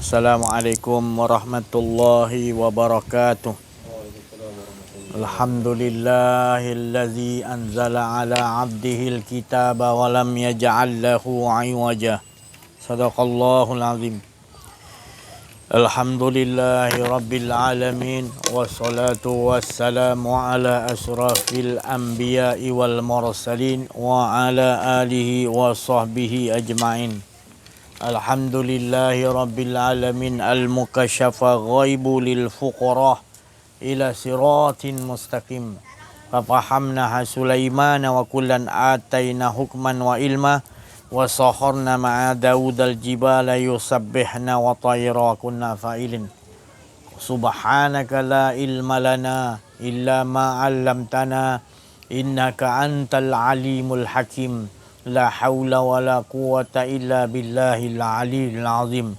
Assalamualaikum warahmatullahi wabarakatuh. Alhamdulillahillazi anzala ala abdihil kitaba wa lam yaj'al lahu 'iwaja. Sadaqallahul azim. Alhamdulillahi rabbil alamin wassalatu wassalamu ala asrafil anbiya'i wal mursalin wa ala alihi wa sahbihi ajma'in. Alhamdulillahi rabbil alamin al-mukasyafa ghaibu lil fuqarah ila siratin mustaqim. Fafahamnaha Sulaimana wa kullan atayna hukman wa ilma wa saharna ma'a Daud al-jibala yusabbihna wa tayra kunna fa'ilin. Subhanaka la ilma lana illa ma 'allamtana innaka antal alimul hakim. La haula wa la quwata illa billahil aliyil azim.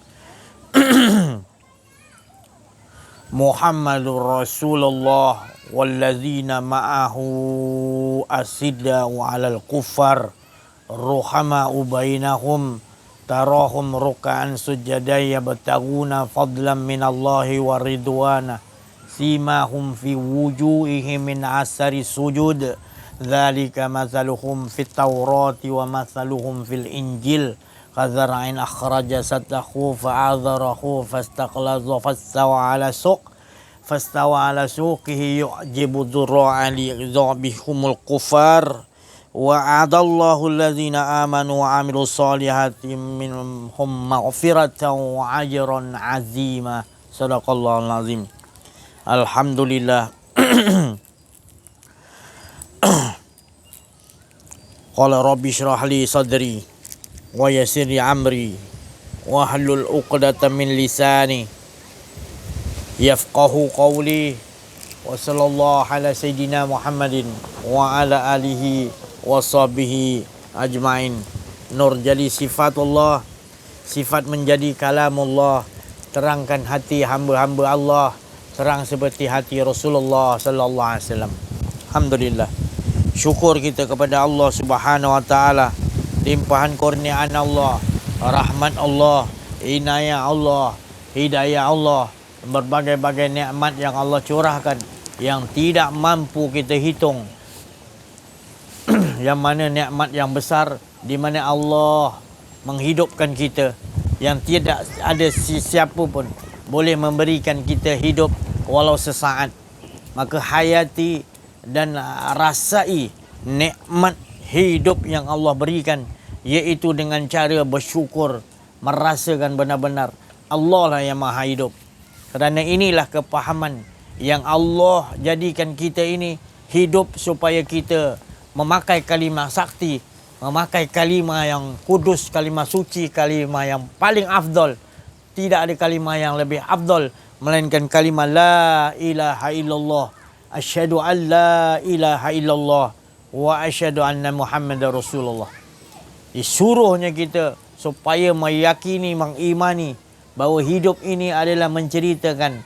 Muhammadur Rasulullah walladzina ma'ahu asidda'u 'alal kuffar ruhama'u bainahum tarahum ruk'an sujadan yabtaguna fadlan minallahi wa ridwana simahum fi wujuhihim min asari sujud. Dzalika mathaluhum fit Taurati wa mathaluhum fil Injil kadzar'in akhraja satahu fa'adzarahu fastaqlaza fastawa ala suqihi yu'jibu dzurra'a liyaghdhabihumul kufar wa a'adallahu alladzina amanu wa 'amilus solihati minhum maghfiratan wa ajran 'azima. Shadaqallahul azim. Alhamdulillah. Qala rabbi shrah li sadri wa yassir li amri wa hlul 'uqdatam min lisani yafqahu qawli wa sallallahu ala sayyidina Muhammadin wa ala alihi wa sahbihi ajmain. Nur jadi sifatullah, sifat menjadi kalamullah, terangkan hati hamba-hamba Allah, terang seperti hati Rasulullah sallallahu alaihi wasallam. Alhamdulillah. Syukur kita kepada Allah Subhanahu wa taala, limpahan kurniaan Allah, rahmat Allah, inayah Allah, hidayah Allah, berbagai-bagai nikmat yang Allah curahkan yang tidak mampu kita hitung. Yang mana nikmat yang besar di mana Allah menghidupkan kita yang tidak ada sesiapa pun boleh memberikan kita hidup walau sesaat. Maka hayati dan rasai nikmat hidup yang Allah berikan, iaitu dengan cara bersyukur, merasakan benar-benar Allah lah yang maha hidup. Kerana inilah kepahaman yang Allah jadikan kita ini hidup supaya kita memakai kalimah sakti, memakai kalimah yang kudus, kalimah suci, kalimah yang paling afdal. Tidak ada kalimah yang lebih afdal melainkan kalimah la ilaha illallah. Asyhadu an la ilaha illallah wa asyhadu anna Muhammadar Rasulullah. Disuruhnya kita supaya meyakini, mengimani bahawa hidup ini adalah menceritakan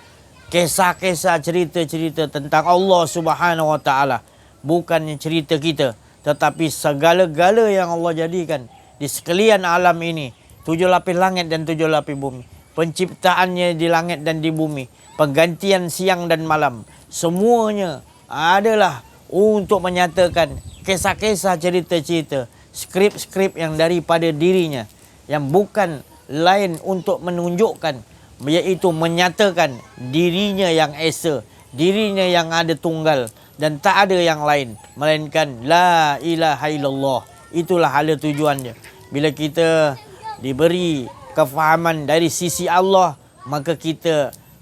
kisah-kisah, cerita-cerita tentang Allah Subhanahu wa taala. Bukannya cerita kita, tetapi segala-gala yang Allah jadikan di sekalian alam ini, 7 lapis langit dan 7 lapis bumi, penciptaannya di langit dan di bumi, penggantian siang dan malam, semuanya adalah untuk menyatakan kisah-kisah, cerita-cerita, skrip-skrip yang daripada dirinya, yang bukan lain untuk menunjukkan, iaitu menyatakan dirinya yang esa, dirinya yang ada tunggal dan tak ada yang lain melainkan la ilaha illallah. Itulah hala tujuannya. Bila kita diberi kefahaman dari sisi Allah, maka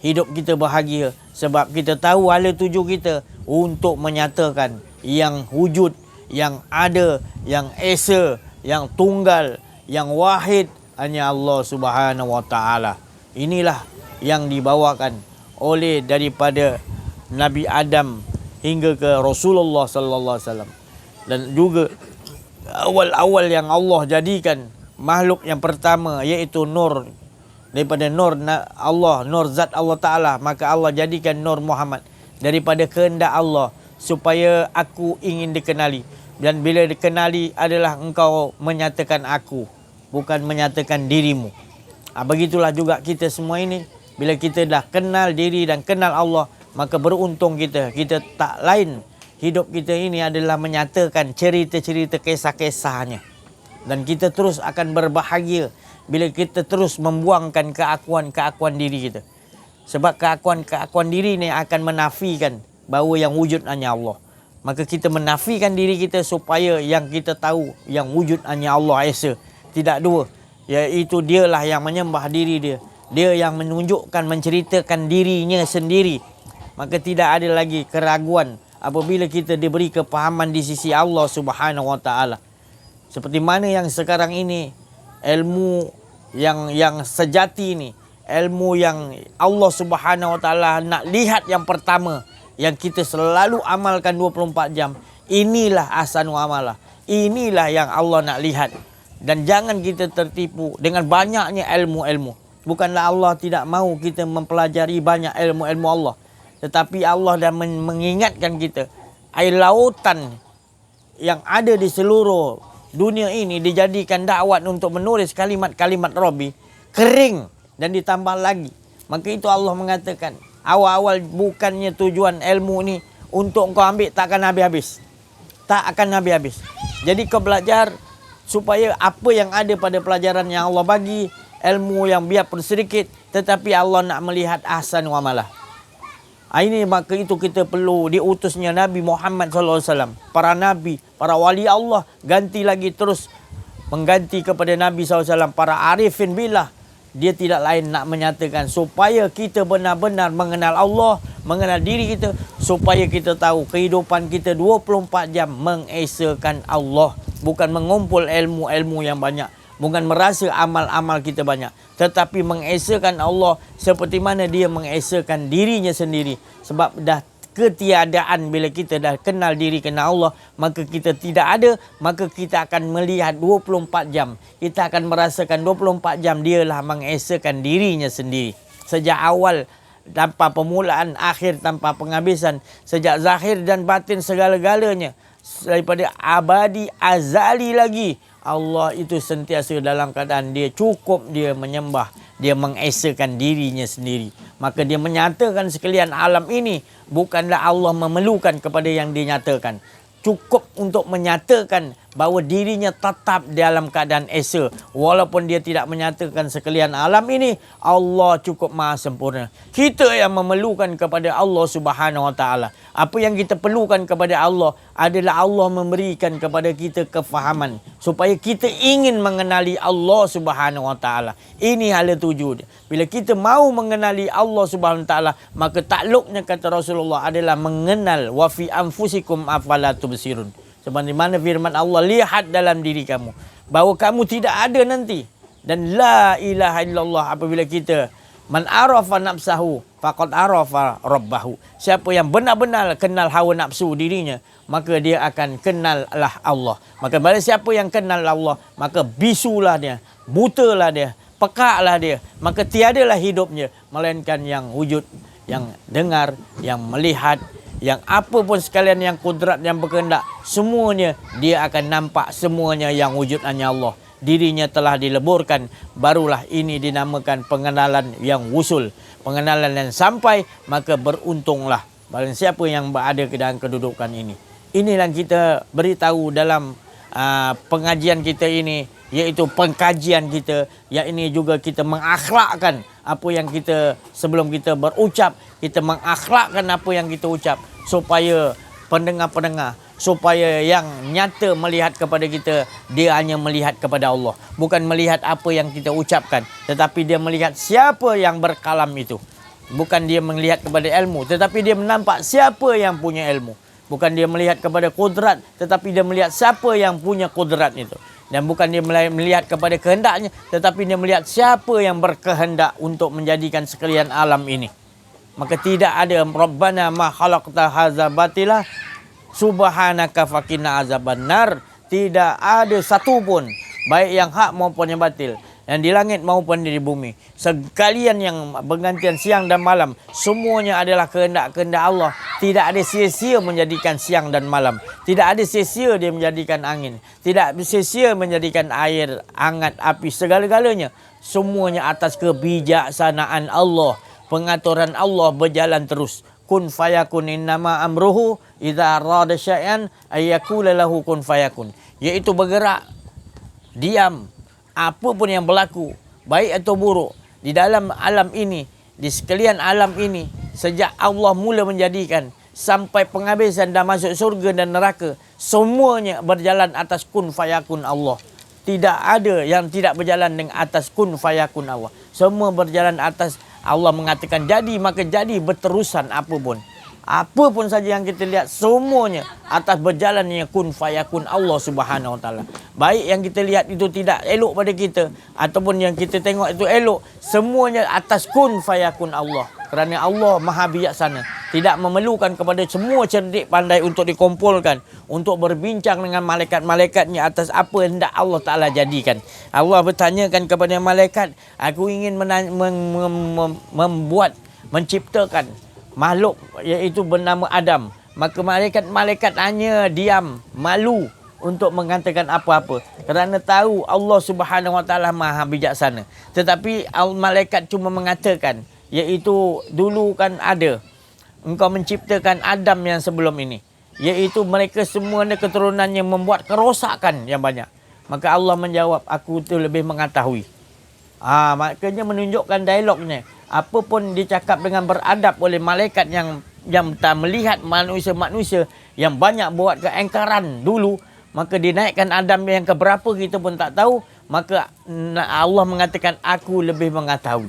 hidup kita bahagia. Sebab kita tahu hala tuju kita untuk menyatakan yang wujud, yang ada, yang esa, yang tunggal, yang wahid hanya Allah Subhanahu wa taala. Inilah yang dibawakan oleh daripada Nabi Adam hingga ke Rasulullah sallallahu alaihi wasallam. Dan juga awal-awal yang Allah jadikan makhluk yang pertama iaitu nur. Daripada nur Allah, nur zat Allah Ta'ala, maka Allah jadikan nur Muhammad daripada kehendak Allah supaya aku ingin dikenali. Dan bila dikenali adalah engkau menyatakan aku, bukan menyatakan dirimu. Begitulah juga kita semua ini. Bila kita dah kenal diri dan kenal Allah, maka beruntung kita. Kita tak lain. Hidup kita ini adalah menyatakan cerita-cerita kisah-kisahnya. Dan kita terus akan berbahagia bila kita terus membuangkan keakuan-keakuan diri kita. Sebab keakuan-keakuan diri ni akan menafikan bahawa yang wujud hanya Allah. Maka kita menafikan diri kita supaya yang kita tahu yang wujud hanya Allah Esa. Tidak dua. Iaitu dialah yang menyembah diri dia. Dia yang menunjukkan, menceritakan dirinya sendiri. Maka tidak ada lagi keraguan apabila kita diberi kepahaman di sisi Allah Subhanahu Wa Taala. Seperti mana yang sekarang ini, ilmu yang sejati ini, ilmu yang Allah Subhanahu Wa Taala nak lihat yang pertama, yang kita selalu amalkan 24 jam. Inilah ahsanu amalah. Inilah yang Allah nak lihat. Dan jangan kita tertipu dengan banyaknya ilmu-ilmu. Bukanlah Allah tidak mahu kita mempelajari banyak ilmu-ilmu Allah. Tetapi Allah dah mengingatkan kita. Air lautan yang ada di seluruh dunia ini dijadikan dakwat untuk menulis kalimat-kalimat Rabbi. Kering dan ditambah lagi. Maka itu Allah mengatakan, awal-awal bukannya tujuan ilmu ni untuk kau ambil tak akan habis-habis. Tak akan habis-habis. Jadi kau belajar supaya apa yang ada pada pelajaran yang Allah bagi, ilmu yang biarpun sedikit, tetapi Allah nak melihat ahsan wa amalah. Ini maka itu kita perlu diutusnya Nabi Muhammad SAW. Para Nabi, para wali Allah ganti lagi terus mengganti kepada Nabi SAW. Para arifin billah. Dia tidak lain nak menyatakan supaya kita benar-benar mengenal Allah, mengenal diri kita, supaya kita tahu kehidupan kita 24 jam mengesakan Allah. Bukan mengumpul ilmu-ilmu yang banyak. Bukan merasa amal-amal kita banyak. Tetapi mengesakan Allah seperti mana dia mengesakan dirinya sendiri. Sebab dah ketiadaan bila kita dah kenal diri, kenal Allah, maka kita tidak ada, maka kita akan melihat 24 jam. Kita akan merasakan 24 jam dialah mengesakan dirinya sendiri. Sejak awal tanpa permulaan, akhir tanpa penghabisan. Sejak zahir dan batin segala-galanya. Daripada abadi azali lagi, Allah itu sentiasa dalam keadaan dia cukup, dia menyembah, dia mengesakan dirinya sendiri. Maka dia menyatakan sekalian alam ini bukanlah Allah memerlukan kepada yang dinyatakan. Cukup untuk menyatakan bahawa dirinya tetap dalam keadaan esa. Walaupun dia tidak menyatakan sekalian alam ini, Allah cukup maha sempurna. Kita yang memerlukan kepada Allah Subhanahu Wa Taala. Apa yang kita perlukan kepada Allah adalah Allah memberikan kepada kita kefahaman supaya kita ingin mengenali Allah Subhanahu Wa Taala. Ini hala tuju dia. Bila kita mahu mengenali Allah Subhanahu Wa Taala, maka takluknya kata Rasulullah adalah mengenal wa fi anfusikum afala tubsirun. Seperti mana firman Allah, lihat dalam diri kamu bahawa kamu tidak ada nanti. Dan la ilaha illallah, apabila kita man arafa nafsahu faqad arafa rabbahu. Siapa yang benar-benar kenal hawa nafsu dirinya, maka dia akan kenallah Allah. Maka barang siapa yang kenal Allah, maka bisulah dia, butalah dia, pekaklah dia. Maka tiadalah hidupnya melainkan yang wujud, yang dengar, yang melihat, yang apa pun sekalian yang kudrat, yang berkehendak, semuanya dia akan nampak, semuanya yang wujud hanya Allah. Dirinya telah dileburkan, barulah ini dinamakan pengenalan yang wusul, pengenalan yang sampai. Maka beruntunglah barang siapa yang berada ke dalam kedudukan ini. Inilah kita beritahu dalam pengajian kita ini, iaitu pengkajian kita, yang ini juga kita mengakhlakkan apa yang kita sebelum kita berucap, kita mengakhlakkan apa yang kita ucap supaya pendengar-pendengar, supaya yang nyata melihat kepada kita, dia hanya melihat kepada Allah, bukan melihat apa yang kita ucapkan, tetapi dia melihat siapa yang berkalam itu. Bukan dia melihat kepada ilmu, tetapi dia menampak siapa yang punya ilmu. Bukan dia melihat kepada kudrat, tetapi dia melihat siapa yang punya kudrat itu. Dan bukan dia melihat kepada kehendaknya, tetapi dia melihat siapa yang berkehendak untuk menjadikan sekalian alam ini. Maka tidak ada Rabbana ma khalaqta hadza batila subhanaka faqina azabannar. Tidak ada satu pun, baik yang hak maupun yang batil, yang di langit maupun di bumi. Sekalian yang bergantian siang dan malam, semuanya adalah kehendak-kehendak Allah. Tidak ada sia-sia menjadikan siang dan malam. Tidak ada sia-sia dia menjadikan angin. Tidak sia-sia menjadikan air, hangat, api, segala-galanya. Semuanya atas kebijaksanaan Allah. Pengaturan Allah berjalan terus. Kun fayakun innama amruhu idza arada syai'an ayyakula lahu kun fayakun. Iaitu bergerak, diam, apa pun yang berlaku, baik atau buruk di dalam alam ini, di sekalian alam ini, sejak Allah mula menjadikan sampai penghabisan dan masuk surga dan neraka, semuanya berjalan atas kun fayakun Allah. Tidak ada yang tidak berjalan dengan atas kun fayakun Allah. Semua berjalan atas Allah mengatakan jadi, maka jadi berterusan apapun. Apa pun saja yang kita lihat, semuanya atas berjalannya kun fayakun Allah Subhanahu Wa Taala. Baik yang kita lihat itu tidak elok pada kita, ataupun yang kita tengok itu elok, semuanya atas kun fayakun Allah. Kerana Allah Maha Bijaksana, tidak memerlukan kepada semua cerdik pandai untuk dikumpulkan, untuk berbincang dengan malaikat-malaikatnya atas apa hendak Allah Ta'ala jadikan. Allah bertanyakan kepada malaikat, aku ingin menciptakan makhluk iaitu bernama Adam. Maka malaikat-malaikat hanya diam, malu untuk mengatakan apa-apa. Kerana tahu Allah Subhanahu Wa Taala Maha Bijaksana. Tetapi malaikat cuma mengatakan, iaitu dulu kan ada, engkau menciptakan Adam yang sebelum ini. Iaitu mereka semua keturunannya membuat kerosakan yang banyak. Maka Allah menjawab, aku tu lebih mengetahui. Makanya menunjukkan dialognya. Apa pun dicakap dengan beradab oleh malaikat yang tak melihat manusia-manusia yang banyak buat keengkaran dulu, maka dinaikkan Adam yang keberapa kita pun tak tahu, maka Allah mengatakan aku lebih mengetahui.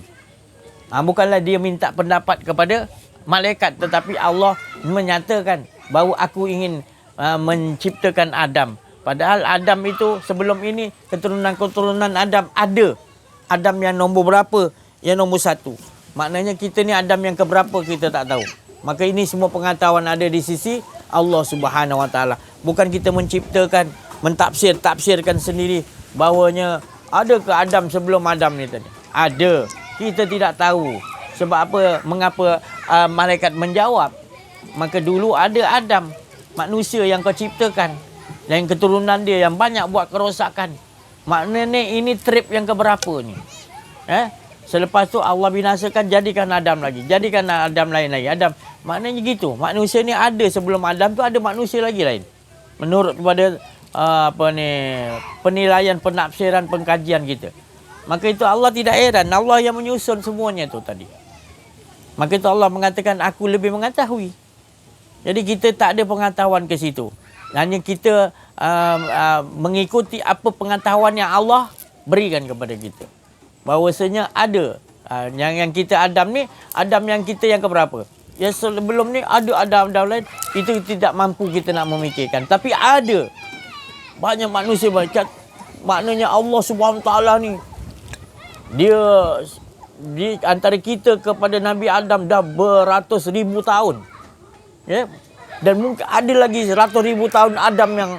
Bukanlah dia minta pendapat kepada malaikat, tetapi Allah menyatakan bahawa aku ingin menciptakan Adam. Padahal Adam itu sebelum ini keturunan-keturunan Adam ada. Adam yang nombor berapa? Yang nombor 1. Maknanya kita ni Adam yang keberapa kita tak tahu. Maka ini semua pengetahuan ada di sisi Allah Subhanahu Wa Taala. Bukan kita menciptakan, mentafsirkan sendiri bahawanya ada ke Adam sebelum Adam ni tadi. Ada. Kita tidak tahu. Sebab apa? Mengapa malaikat menjawab? Maka dulu ada Adam, manusia yang kau ciptakan, dan keturunan dia yang banyak buat kerosakan. Maknanya ini trip yang keberapa ni? Selepas tu Allah binasakan, jadikan Adam lagi. Jadikan Adam lain lagi. Adam. Maknanya gitu. Manusia ni ada sebelum Adam tu ada manusia lagi lain. Menurut kepada penilaian, penafsiran, pengkajian kita. Maka itu Allah tidak heran. Allah yang menyusun semuanya tu tadi. Maka itu Allah mengatakan aku lebih mengetahui. Jadi kita tak ada pengetahuan ke situ. Hanya kita mengikuti apa pengetahuan yang Allah berikan kepada kita. Bahawasanya ada yang kita Adam ni, Adam yang kita yang keberapa? Yang sebelum ni ada Adam lain, itu tidak mampu kita nak memikirkan. Tapi ada banyak manusia macam, maknanya Allah Subhanahu Taala ni dia di antara kita kepada Nabi Adam dah beratus ribu tahun. Ya. Dan mungkin ada lagi 100,000 tahun Adam yang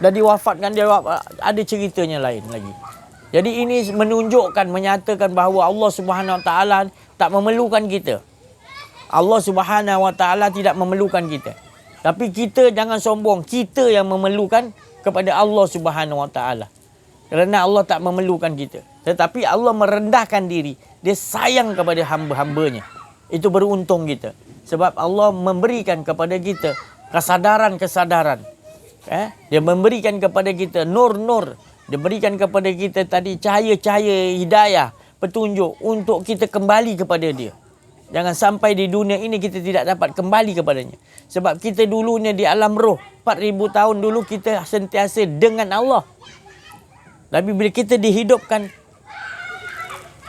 dah diwafatkan, dia ada ceritanya lain lagi. Jadi ini menunjukkan, menyatakan bahawa Allah Subhanahu Wa Taala tak memerlukan kita. Allah Subhanahu Wa Taala tidak memerlukan kita. Tapi kita jangan sombong, kita yang memerlukan kepada Allah Subhanahu Wa Taala. Kerana Allah tak memerlukan kita. Tetapi Allah merendahkan diri. Dia sayang kepada hamba-hambanya. Itu beruntung kita. Sebab Allah memberikan kepada kita kesadaran-kesadaran. Dia memberikan kepada kita nur-nur. Dia berikan kepada kita tadi cahaya-cahaya hidayah, petunjuk untuk kita kembali kepada dia. Jangan sampai di dunia ini kita tidak dapat kembali kepadanya. Sebab kita dulunya di alam roh, 4,000 tahun dulu kita sentiasa dengan Allah. Tapi bila kita dihidupkan,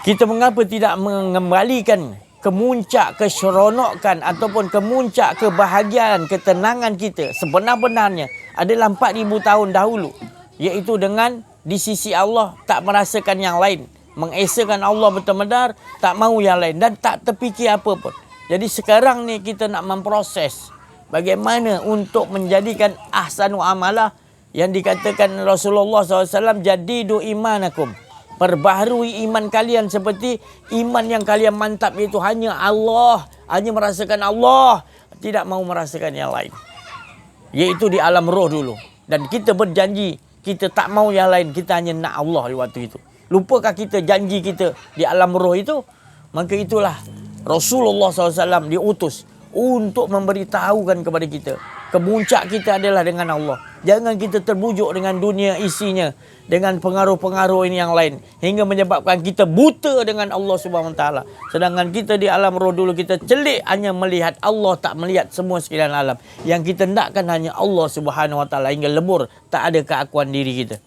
kita mengapa tidak mengembalikan kemuncak keseronokan ataupun kemuncak kebahagiaan, ketenangan kita sebenar-benarnya adalah 4,000 tahun dahulu. Iaitu dengan di sisi Allah tak merasakan yang lain. Mengesakan Allah betul-betul, tak mahu yang lain dan tak terfikir apa pun. Jadi sekarang ni kita nak memproses bagaimana untuk menjadikan ahsanu amalah yang dikatakan Rasulullah SAW, jadidu imanakum. Perbaharui iman kalian seperti iman yang kalian mantap, iaitu hanya Allah, hanya merasakan Allah, tidak mau merasakan yang lain. Iaitu di alam roh dulu. Dan kita berjanji, kita tak mau yang lain, kita hanya nak Allah di waktu itu. Lupakah kita janji kita di alam roh itu? Maka itulah Rasulullah SAW diutus untuk memberitahukan kepada kita. Kemuncak kita adalah dengan Allah. Jangan kita terbujuk dengan dunia isinya, dengan pengaruh-pengaruh ini yang lain, hingga menyebabkan kita buta dengan Allah Subhanahu Wa Taala. Sedangkan kita di alam roh dulu kita celik hanya melihat Allah, tak melihat semua sekalian alam. Yang kita nakkan hanya Allah Subhanahu Wa Taala hingga lebur, tak ada keakuan diri kita.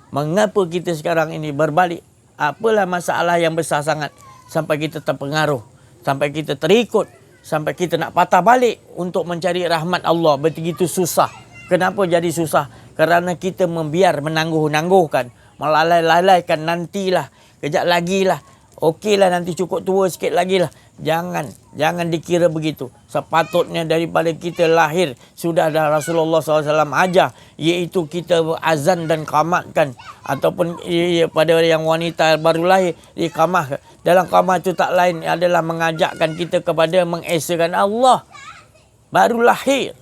Mengapa kita sekarang ini berbalik? Apalah masalah yang besar sangat sampai kita terpengaruh, sampai kita terikut, sampai kita nak patah balik untuk mencari rahmat Allah. Begitu susah. Kenapa jadi susah? Kerana kita membiar, menangguh-nangguhkan, melalai-lalaikan, nantilah, kejap lagi lah, okeylah nanti cukup tua sikit lagi lah. Jangan dikira begitu. Sepatutnya daripada kita lahir sudah ada Rasulullah SAW ajar, iaitu kita azan dan qamatkan, ataupun pada yang wanita baru lahir diqamah. Dalam qamah itu tak lain adalah mengajakkan kita kepada mengesakan Allah. Baru lahir.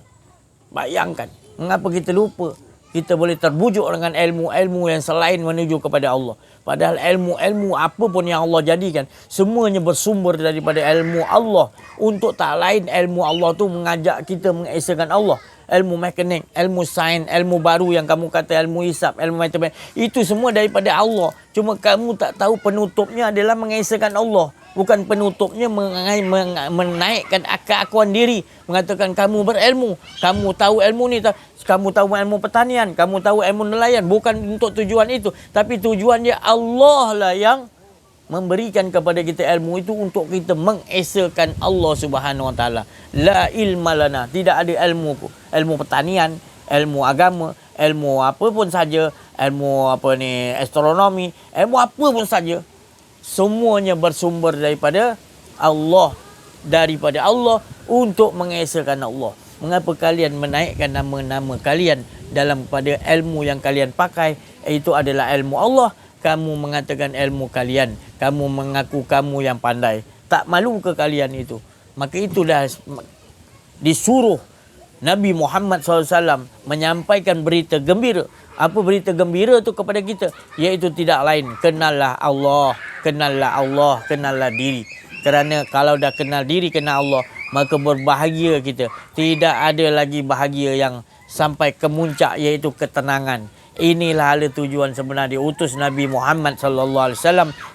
Bayangkan, mengapa kita lupa? Kita boleh terbujuk dengan ilmu-ilmu yang selain menuju kepada Allah. Padahal ilmu-ilmu apa pun yang Allah jadikan, semuanya bersumber daripada ilmu Allah. Untuk tak lain, ilmu Allah tu mengajak kita mengesakan Allah. Ilmu mekanik, ilmu sains, ilmu baru yang kamu kata ilmu hisab, ilmu matematik, itu semua daripada Allah. Cuma kamu tak tahu penutupnya adalah mengesakan Allah. Bukan penutupnya menaikkan keakuan diri. Mengatakan kamu berilmu, kamu tahu ilmu ni, kamu tahu ilmu pertanian, kamu tahu ilmu nelayan. Bukan untuk tujuan itu. Tapi tujuannya Allah lah yang memberikan kepada kita ilmu itu untuk kita mengesakan Allah Subhanahu Wa Taala. La ilma lana, tidak ada ilmu pertanian, ilmu agama, ilmu apa pun saja, ilmu astronomi, ilmu apa pun saja. Semuanya bersumber daripada Allah, untuk mengesakan Allah. Mengapa kalian menaikkan nama-nama kalian dalam pada ilmu yang kalian pakai, itu adalah ilmu Allah. Kamu mengatakan ilmu kalian, kamu mengaku kamu yang pandai. Tak malu ke kalian itu? Maka itulah disuruh Nabi Muhammad SAW menyampaikan berita gembira. Apa berita gembira itu kepada kita? Iaitu tidak lain, kenallah Allah, kenallah Allah, kenallah diri. Kerana kalau dah kenal diri, kenal Allah, maka berbahagia kita. Tidak ada lagi bahagia yang sampai ke muncak, iaitu ketenangan. Inilah hala tujuan sebenar diutus Nabi Muhammad SAW.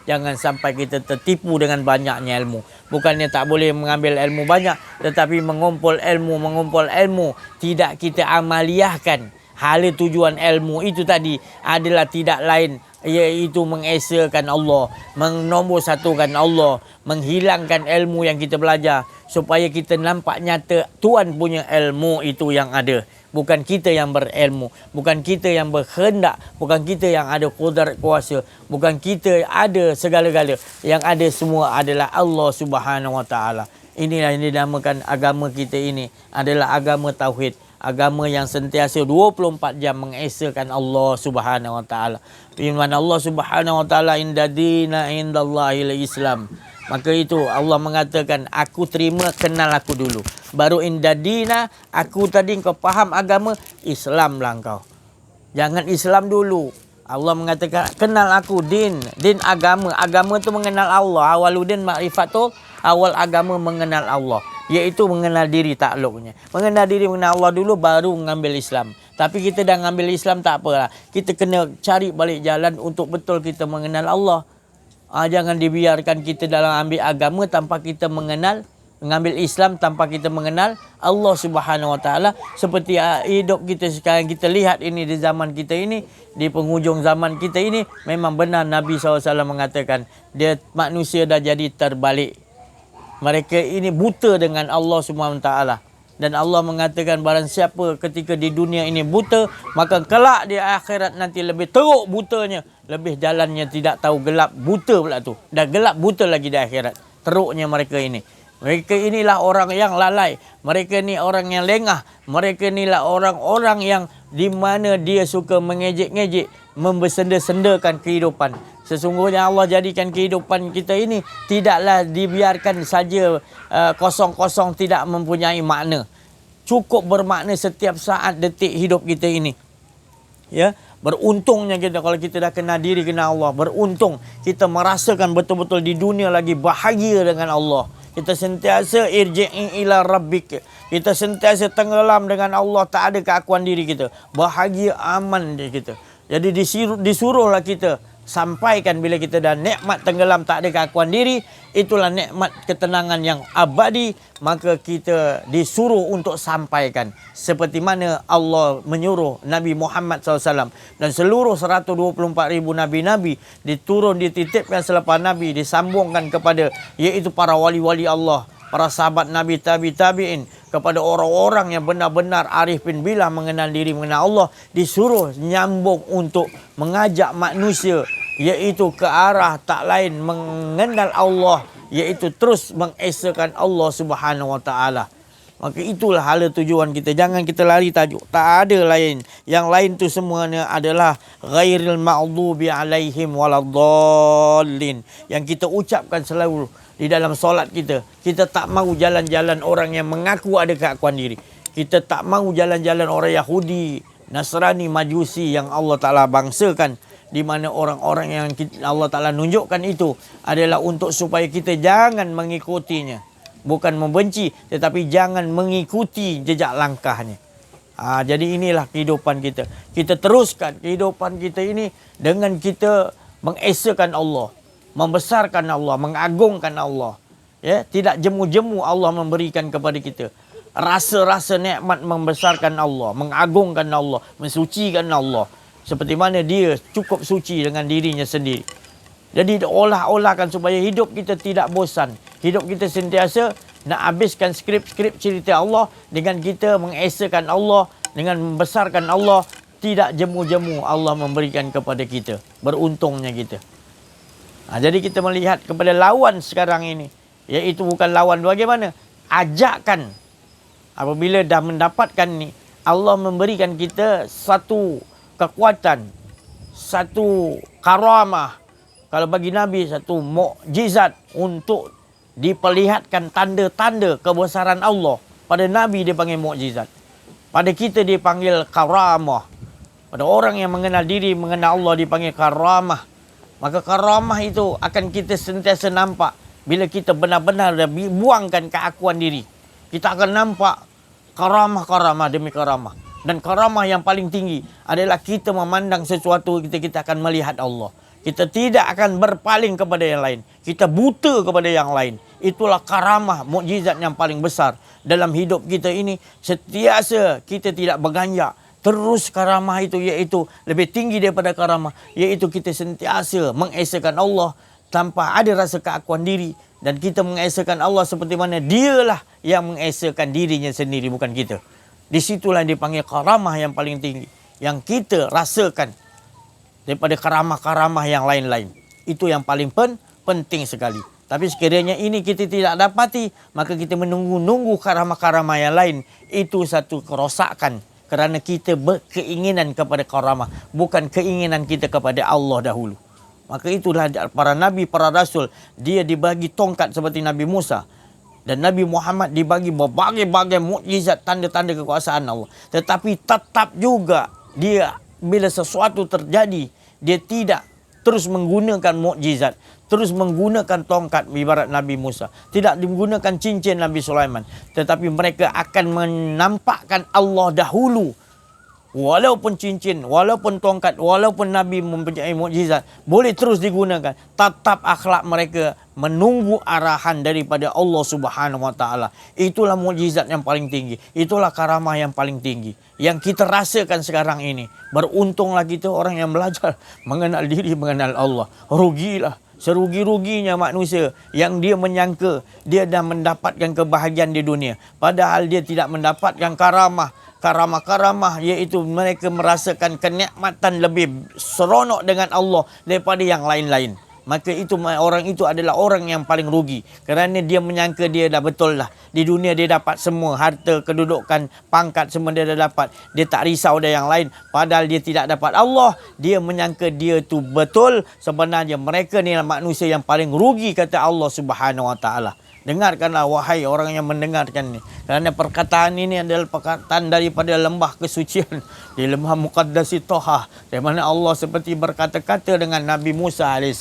Jangan sampai kita tertipu dengan banyaknya ilmu. Bukannya tak boleh mengambil ilmu banyak, tetapi mengumpul ilmu tidak kita amaliyahkan. Hala tujuan ilmu itu tadi adalah tidak lain, iaitu mengesakan Allah, menomorsatukan Allah, menghilangkan ilmu yang kita belajar supaya kita nampak nyata Tuhan punya ilmu itu yang ada. Bukan kita yang berilmu, bukan kita yang berkehendak, bukan kita yang ada kudrat kuasa, bukan kita ada segala-gala. Yang ada semua adalah Allah Subhanahu Wa Taala. Inilah yang dinamakan agama kita ini adalah agama tauhid. Agama yang sentiasa 24 jam mengesakan Allah Subhanahu Wa Taala. Firman Allah Subhanahu Wa Taala, inda dina indallahil Islam. Maka itu Allah mengatakan, aku terima, kenal aku dulu. Baru inda dina, aku tadi kau faham agama, Islam lah kau. Jangan Islam dulu. Allah mengatakan, kenal aku, din agama. Agama tu mengenal Allah. Awaludin ma'rifatul, awal agama mengenal Allah. Iaitu mengenal diri takluknya. Mengenal diri, mengenal Allah dulu, baru mengambil Islam. Tapi kita dah mengambil Islam, tak apalah. Kita kena cari balik jalan untuk betul kita mengenal Allah. Jangan dibiarkan kita dalam ambil agama tanpa kita mengenal, mengambil Islam tanpa kita mengenal Allah Subhanahu Wa Taala. Seperti hidup kita sekarang, kita lihat ini di zaman kita ini, di penghujung zaman kita ini, memang benar Nabi SAW mengatakan, manusia dah jadi terbalik. Mereka ini buta dengan Allah Subhanahu Wa Taala. Dan Allah mengatakan, barang siapa ketika di dunia ini buta, maka kelak di akhirat nanti lebih teruk butanya. Lebih jalannya tidak tahu, gelap buta pula tu. Dah gelap buta lagi di akhirat. Teruknya mereka ini. Mereka inilah orang yang lalai. Mereka ni orang yang lengah. Mereka inilah orang-orang yang di mana dia suka mengejek-ngejek, membesenda-sendakan kehidupan. Sesungguhnya Allah jadikan kehidupan kita ini tidaklah dibiarkan saja kosong-kosong, tidak mempunyai makna. Cukup bermakna setiap saat detik hidup kita ini. Ya, beruntungnya kita kalau kita dah kenal diri, kenal Allah. Beruntung kita merasakan betul-betul di dunia lagi bahagia dengan Allah. Kita sentiasa irji'i ila rabbik. Kita sentiasa tenggelam dengan Allah, tak ada keakuan diri kita. Bahagia, aman di kita. Jadi disuruhlah kita sampaikan bila kita dah nikmat tenggelam, tak ada keakuan diri, itulah nikmat ketenangan yang abadi, maka kita disuruh untuk sampaikan. Seperti mana Allah menyuruh Nabi Muhammad SAW dan seluruh 124,000 Nabi-Nabi diturun, dititipkan selepas Nabi, disambungkan kepada, iaitu para wali-wali Allah, para sahabat Nabi, tabi'in, kepada orang-orang yang benar-benar arifin billah, mengenal diri, mengenal Allah, disuruh nyambung untuk mengajak manusia, iaitu ke arah tak lain mengenal Allah, iaitu terus mengesakan Allah Subhanahu Wa Taala. Maka itulah hala tujuan kita. Jangan kita lari tajuk. Tak ada lain. Yang lain tu semuanya adalah ghairil maghdubi alaihim waladdallin, yang kita ucapkan selalu di dalam solat kita. Kita tak mahu jalan-jalan orang yang mengaku ada keakuan diri. Kita tak mahu jalan-jalan orang Yahudi, Nasrani, Majusi yang Allah Ta'ala bangsakan, di mana orang-orang yang Allah Ta'ala nunjukkan itu adalah untuk supaya kita jangan mengikutinya. Bukan membenci, tetapi jangan mengikuti jejak langkahnya. Jadi inilah kehidupan kita. Kita teruskan kehidupan kita ini dengan kita mengesakan Allah, membesarkan Allah, mengagungkan Allah. Ya, tidak jemu-jemu Allah memberikan kepada kita rasa-rasa nikmat, membesarkan Allah, mengagungkan Allah, mensucikan Allah, seperti mana dia cukup suci dengan dirinya sendiri. Jadi olah-olahkan supaya hidup kita tidak bosan. Hidup kita sentiasa nak habiskan skrip-skrip cerita Allah dengan kita mengesakan Allah, dengan membesarkan Allah. Tidak jemu-jemu Allah memberikan kepada kita. Beruntungnya kita. Jadi kita melihat kepada lawan sekarang ini, iaitu bukan lawan bagaimana? Ajakan. Apabila dah mendapatkan ni, Allah memberikan kita satu kekuatan, satu karamah. Kalau bagi Nabi, satu mukjizat untuk diperlihatkan tanda-tanda kebesaran Allah. Pada Nabi dia panggil mukjizat. Pada kita dia panggil karamah. Pada orang yang mengenal diri, mengenal Allah, dipanggil karamah. Maka karamah itu akan kita sentiasa nampak bila kita benar-benar dah buangkan keakuan diri. Kita akan nampak karamah-karamah demi karamah. Dan karamah yang paling tinggi adalah kita memandang sesuatu, kita akan melihat Allah. Kita tidak akan berpaling kepada yang lain. Kita buta kepada yang lain. Itulah karamah, mukjizat yang paling besar dalam hidup kita ini. Setiasa kita tidak berganjak. Terus karamah itu, iaitu lebih tinggi daripada karamah, iaitu kita sentiasa mengesakan Allah tanpa ada rasa keakuan diri. Dan kita mengesakan Allah seperti mana dialah yang mengesakan dirinya sendiri, bukan kita. Disitulah yang dipanggil karamah yang paling tinggi, yang kita rasakan daripada karamah-karamah yang lain-lain. Itu yang paling penting sekali. Tapi sekiranya ini kita tidak dapati, maka kita menunggu-nunggu karamah-karamah yang lain. Itu satu kerosakan. Kerana kita berkeinginan kepada karamah, bukan keinginan kita kepada Allah dahulu. Maka itulah para Nabi, para Rasul, dia dibagi tongkat seperti Nabi Musa. Dan Nabi Muhammad dibagi berbagai-bagai mukjizat, tanda-tanda kekuasaan Allah. Tetapi tetap juga dia, bila sesuatu terjadi, dia tidak terus menggunakan mukjizat, terus menggunakan tongkat ibarat Nabi Musa, tidak menggunakan cincin Nabi Sulaiman, tetapi mereka akan menampakkan Allah dahulu. Walaupun cincin, walaupun tongkat, walaupun Nabi mempunyai mukjizat, boleh terus digunakan, tetap akhlak mereka menunggu arahan daripada Allah Subhanahu Wa Taala. Itulah mukjizat yang paling tinggi. Itulah karamah yang paling tinggi yang kita rasakan sekarang ini. Beruntunglah kita orang yang belajar mengenal diri, mengenal Allah. Rugilah, serugi-ruginya manusia yang dia menyangka dia dah mendapatkan kebahagiaan di dunia, padahal dia tidak mendapatkan karamah. Karamah-karamah iaitu mereka merasakan kenikmatan lebih seronok dengan Allah daripada yang lain-lain. maka itu orang itu adalah orang yang paling rugi. Kerana dia menyangka dia dah betul lah. Di dunia dia dapat semua, harta, kedudukan, pangkat semua dia dah dapat. Dia tak risau dengan yang lain. Padahal dia tidak dapat Allah. Dia menyangka dia tu betul. Sebenarnya mereka ni manusia yang paling rugi, kata Allah Subhanahu Wa Taala. Dengarkanlah wahai orang yang mendengarkan ni. Kerana perkataan ini adalah perkataan daripada lembah kesucian. Di lembah Muqaddasi Toha. Di mana Allah seperti berkata-kata dengan Nabi Musa AS.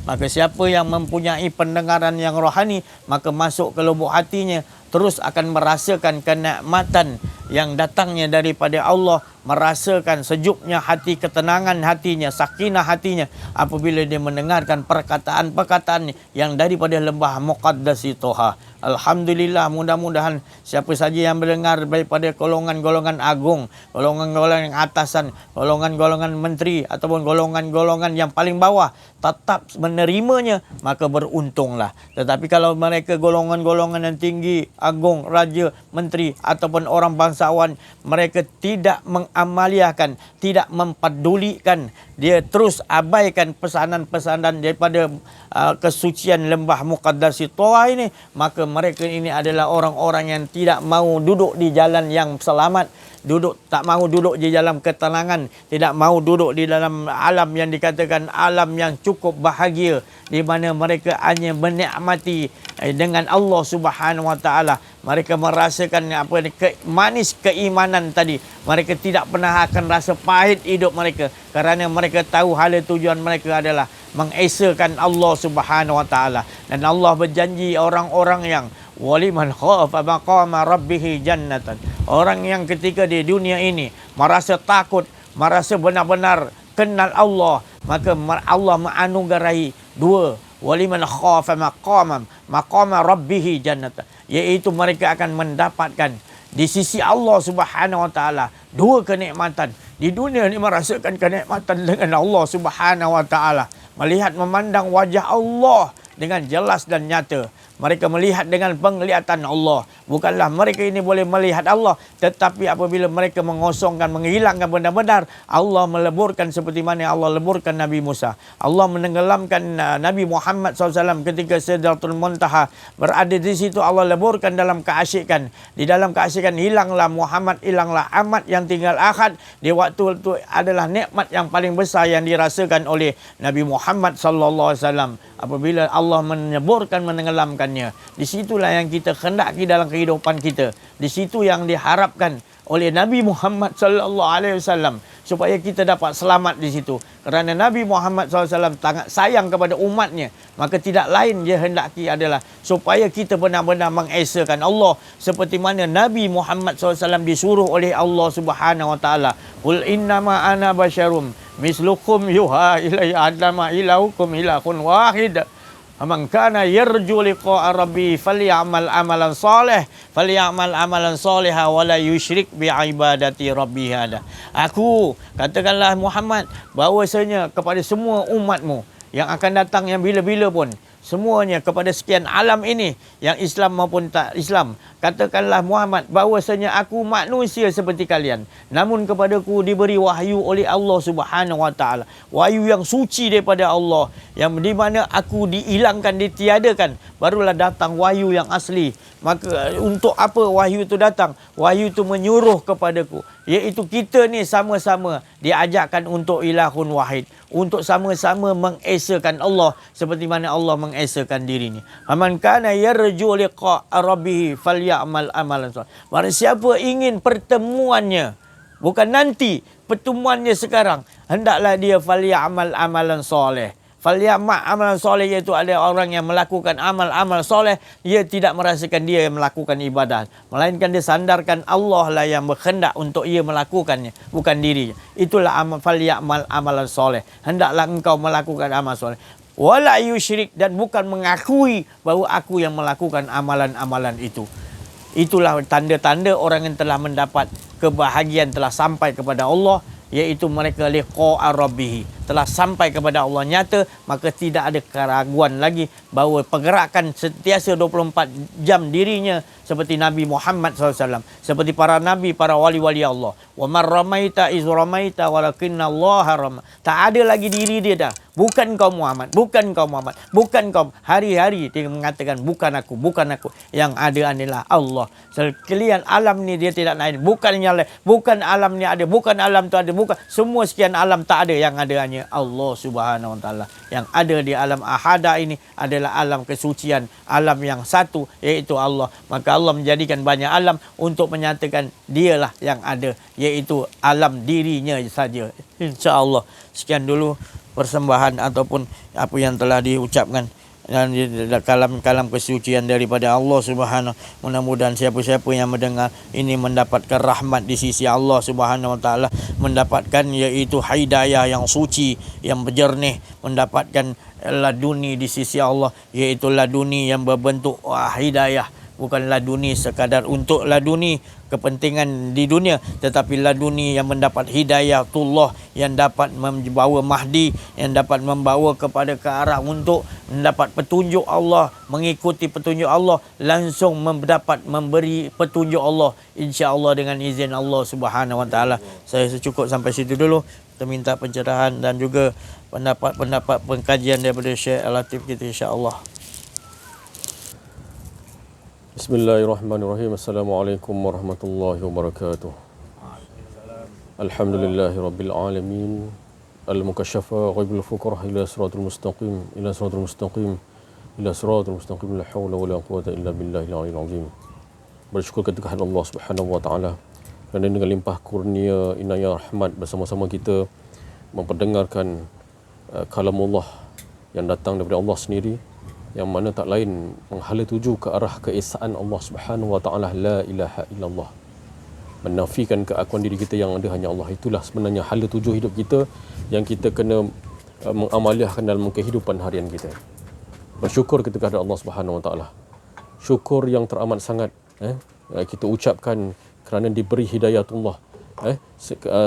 Maka siapa yang mempunyai pendengaran yang rohani, maka masuk ke lubuk hatinya, terus akan merasakan kenikmatan yang datangnya daripada Allah, merasakan sejuknya hati, ketenangan hatinya, sakinah hatinya apabila dia mendengarkan perkataan-perkataan yang daripada lembah Muqaddasi Toha. Alhamdulillah, mudah-mudahan siapa saja yang mendengar daripada golongan-golongan agung, golongan-golongan atasan, golongan-golongan menteri ataupun golongan-golongan yang paling bawah tetap menerimanya, maka beruntunglah. Tetapi kalau mereka golongan-golongan yang tinggi, agung, raja, menteri ataupun orang bangsawan, mereka tidak mengamaliakan, tidak mempedulikan, dia terus abaikan pesanan-pesanan daripada kesucian lembah Muqaddasi Toha ini, maka mereka ini adalah orang-orang yang tidak mahu duduk di jalan yang selamat, tak mahu duduk di dalam ketenangan, tidak mahu duduk di dalam alam yang dikatakan alam yang cukup bahagia, di mana mereka hanya menikmati dengan Allah Subhanahu Wa Taala. Mereka merasakan manis keimanan tadi. Mereka tidak pernah akan rasa pahit hidup mereka, kerana mereka tahu hala tujuan mereka adalah mengesakan Allah Subhanahu Wa Taala. Dan Allah berjanji orang-orang yang waliman khafa maqama rabbih jannatan. Orang yang ketika di dunia ini merasa takut, merasa benar-benar kenal Allah, maka Allah menganugerahi dua, waliman khafa maqama rabbih jannatan, iaitu mereka akan mendapatkan di sisi Allah Subhanahu Wa Taala dua kenikmatan. Di dunia ini merasakan kenikmatan dengan Allah Subhanahu Wa Taala, melihat memandang wajah Allah dengan jelas dan nyata. Mereka melihat dengan penglihatan Allah. Bukanlah mereka ini boleh melihat Allah, tetapi apabila mereka mengosongkan, menghilangkan benar-benar, Allah meleburkan seperti mana Allah leburkan Nabi Musa. Allah menenggelamkan Nabi Muhammad SAW ketika Sidratul Muntaha berada di situ. Allah leburkan dalam keasyikan. Di dalam keasyikan hilanglah Muhammad, hilanglah Ahmad, yang tinggal Ahad. Di waktu itu adalah nikmat yang paling besar yang dirasakan oleh Nabi Muhammad SAW. Apabila Allah menyeburkan, menenggelamkannya, di situlah yang kita hendaki dalam kehidupan kita. Di situ yang diharapkan oleh Nabi Muhammad SAW supaya kita dapat selamat di situ. Kerana Nabi Muhammad SAW sangat sayang kepada umatnya, maka tidak lain dia hendaki adalah supaya kita benar-benar mengesakan Allah seperti mana Nabi Muhammad SAW disuruh oleh Allah Subhanahu Wa Taala. Qul innama ana basyarum mislukum yuha ilayya annama ilahukum ilahun wahid. Faman kana yarju liqa'a rabbi falyamal amalan salihah wa la yusyrik bi ibadati rabbi hada. Aku, katakanlah Muhammad, bahwasanya kepada semua umatmu yang akan datang, yang bila-bila pun, semuanya kepada sekian alam ini, yang Islam maupun tak Islam, katakanlah Muhammad bahwasanya aku manusia seperti kalian, namun kepadaku diberi wahyu oleh Allah Subhanahu Wa Taala, wahyu yang suci daripada Allah, yang di mana aku dihilangkan, ditiadakan, barulah datang wahyu yang asli. Maka untuk apa wahyu itu datang? Wahyu itu menyuruh kepadaku, iaitu kita ni sama-sama diajakkan untuk ilahun wahid, untuk sama-sama mengesakan Allah seperti mana Allah mengesakan dirinya. Faman kana yarju liqa'a rabbih falyamal amalan salih. Barang siapa ingin pertemuannya, bukan nanti, pertemuannya sekarang, hendaklah dia falyamal amalan soleh. Falyamal amalan soleh, iaitu ada orang yang melakukan amal-amal soleh, dia tidak merasakan dia yang melakukan ibadat, melainkan dia sandarkan Allah lah yang berkehendak untuk ia melakukannya, bukan dirinya. Itulah falyamal amalan soleh. Hendaklah engkau melakukan amal soleh. Wala yusyrik, dan bukan mengakui bahawa aku yang melakukan amalan-amalan itu. Itulah tanda-tanda orang yang telah mendapat kebahagiaan, telah sampai kepada Allah, iaitu mereka liqa'a rabbih, telah sampai kepada Allah nyata, maka tidak ada keraguan lagi bahawa pergerakan sentiasa 24 jam dirinya seperti Nabi Muhammad SAW, seperti para nabi, para wali-wali Allah. Wa man ramaita iz ramaita walakinna Allah rama. Tak ada lagi diri dia dah. Bukan kau Muhammad, bukan kau Muhammad, bukan kau. Hari-hari dia mengatakan bukan aku, bukan aku. Yang ada adalah Allah. Sekalian alam ni dia tidak lain, bukan yang lain. Bukan alam ni ada, bukan alam tu ada, bukan. Semua sekian alam tak ada, yang ada hanya Allah Subhanahu Wa Taala. Yang ada di alam ahada ini adalah alam kesucian, alam yang satu, iaitu Allah. Maka Allah menjadikan banyak alam untuk menyatakan dialah yang ada, iaitu alam dirinya saja. InsyaAllah. Sekian dulu persembahan ataupun apa yang telah diucapkan dan kalam-kalam kesucian daripada Allah Subhanahu. Mudah-mudahan siapa-siapa yang mendengar ini mendapatkan rahmat di sisi Allah Subhanahu Wa Taala, mendapatkan iaitu hidayah yang suci, yang berjernih, mendapatkan laduni di sisi Allah, iaitu laduni yang berbentuk hidayah, bukan laduni sekadar untuk laduni kepentingan di dunia, tetapi laduni yang mendapat hidayatullah, yang dapat membawa Mahdi, yang dapat membawa kepada ke arah untuk mendapat petunjuk Allah, mengikuti petunjuk Allah, langsung mendapat memberi petunjuk Allah, insya-Allah dengan izin Allah Subhanahu Wa Taala. Saya cukup sampai situ dulu. Kita minta pencerahan dan juga pendapat pengkajian daripada Syekh Al-Latif kita, insya-Allah. Bismillahirrahmanirrahim. Assalamualaikum warahmatullahi wabarakatuh. Alhamdulillahi rabbil alamin. Al-mukasyafa ghaibul fuqarah ila siratul mustaqim, ila siratul mustaqim, ila siratul mustaqim, la haula wala quwwata illa billahil aliyyil azim. Bersyukur kepada Allah Subhanahu wa taala kerana dengan limpah kurnia inayah rahmat bersama-sama kita memperdengarkan kalamullah yang datang daripada Allah sendiri, yang mana tak lain menghala tuju ke arah keesaan Allah Subhanahu wa taala, la ilaha illallah, menafikan keakuan diri kita yang ada hanya Allah. Itulah sebenarnya hala tuju hidup kita yang kita kena mengamaliahkan dalam kehidupan harian kita. Bersyukur kepada Allah Subhanahu wa taala, syukur yang teramat sangat kita ucapkan kerana diberi hidayatullah,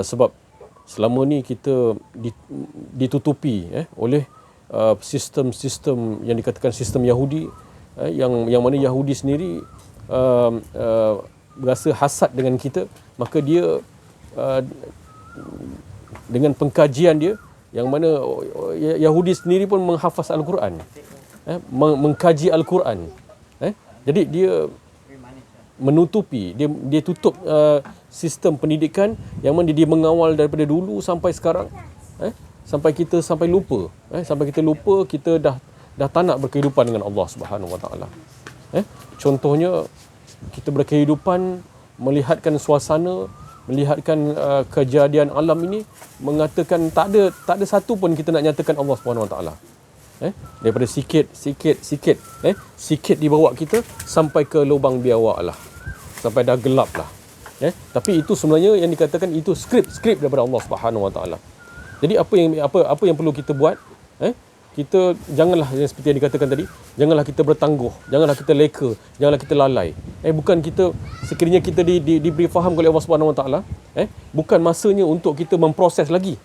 sebab selama ni kita ditutupi oleh sistem-sistem yang dikatakan sistem Yahudi, yang mana Yahudi sendiri berasa hasad dengan kita, maka dia dengan pengkajian dia, yang mana Yahudi sendiri pun menghafaz Al-Quran, mengkaji Al-Quran, jadi dia menutupi, dia tutup sistem pendidikan yang mana dia mengawal daripada dulu sampai sekarang, sampai kita lupa, sampai kita lupa kita dah tak nak berkehidupan dengan Allah Subhanahu Wa Taala. Contohnya kita berkehidupan melihatkan suasana, melihatkan kejadian alam ini, mengatakan tak ada satu pun kita nak nyatakan Allah Subhanahu Wa Taala. Daripada sikit dibawa kita sampai ke lubang biawak lah, sampai dah gelap lah. Tapi itu sebenarnya yang dikatakan itu skrip daripada Allah Subhanahu Wa Taala. Jadi apa yang perlu kita buat? Kita janganlah yang seperti yang dikatakan tadi, janganlah kita bertangguh, janganlah kita leka, janganlah kita lalai. Bukan kita sekiranya kita diberi faham oleh Allah Subhanahu Wa Taala, bukan masanya untuk kita memproses lagi.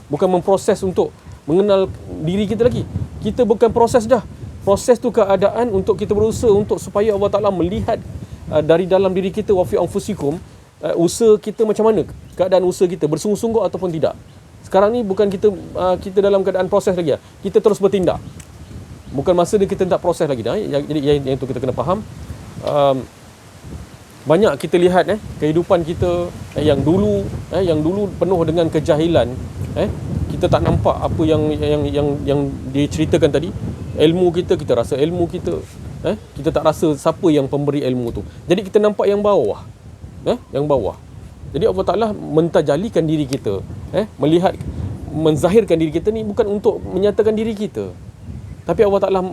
Bukan memproses untuk mengenal diri kita lagi. Kita bukan proses dah. Proses tu keadaan untuk kita berusaha untuk supaya Allah Taala melihat dari dalam diri kita, wa fi anfusikum, usaha kita macam mana, keadaan usaha kita bersungguh-sungguh ataupun tidak. Sekarang ni bukan kita dalam keadaan proses lagi, kita terus bertindak. Bukan masa dia kita tak proses lagi dah. Jadi yang itu kita kena faham. Banyak kita lihat kehidupan kita yang dulu penuh dengan kejahilan. Kita tak nampak apa yang diceritakan tadi. Ilmu kita rasa ilmu kita. Kita tak rasa siapa yang pemberi ilmu tu. Jadi kita nampak yang bawah. Yang bawah. Jadi Allah Ta'ala mentajalikan diri kita, menzahirkan diri kita ni bukan untuk menyatakan diri kita, tapi Allah Ta'ala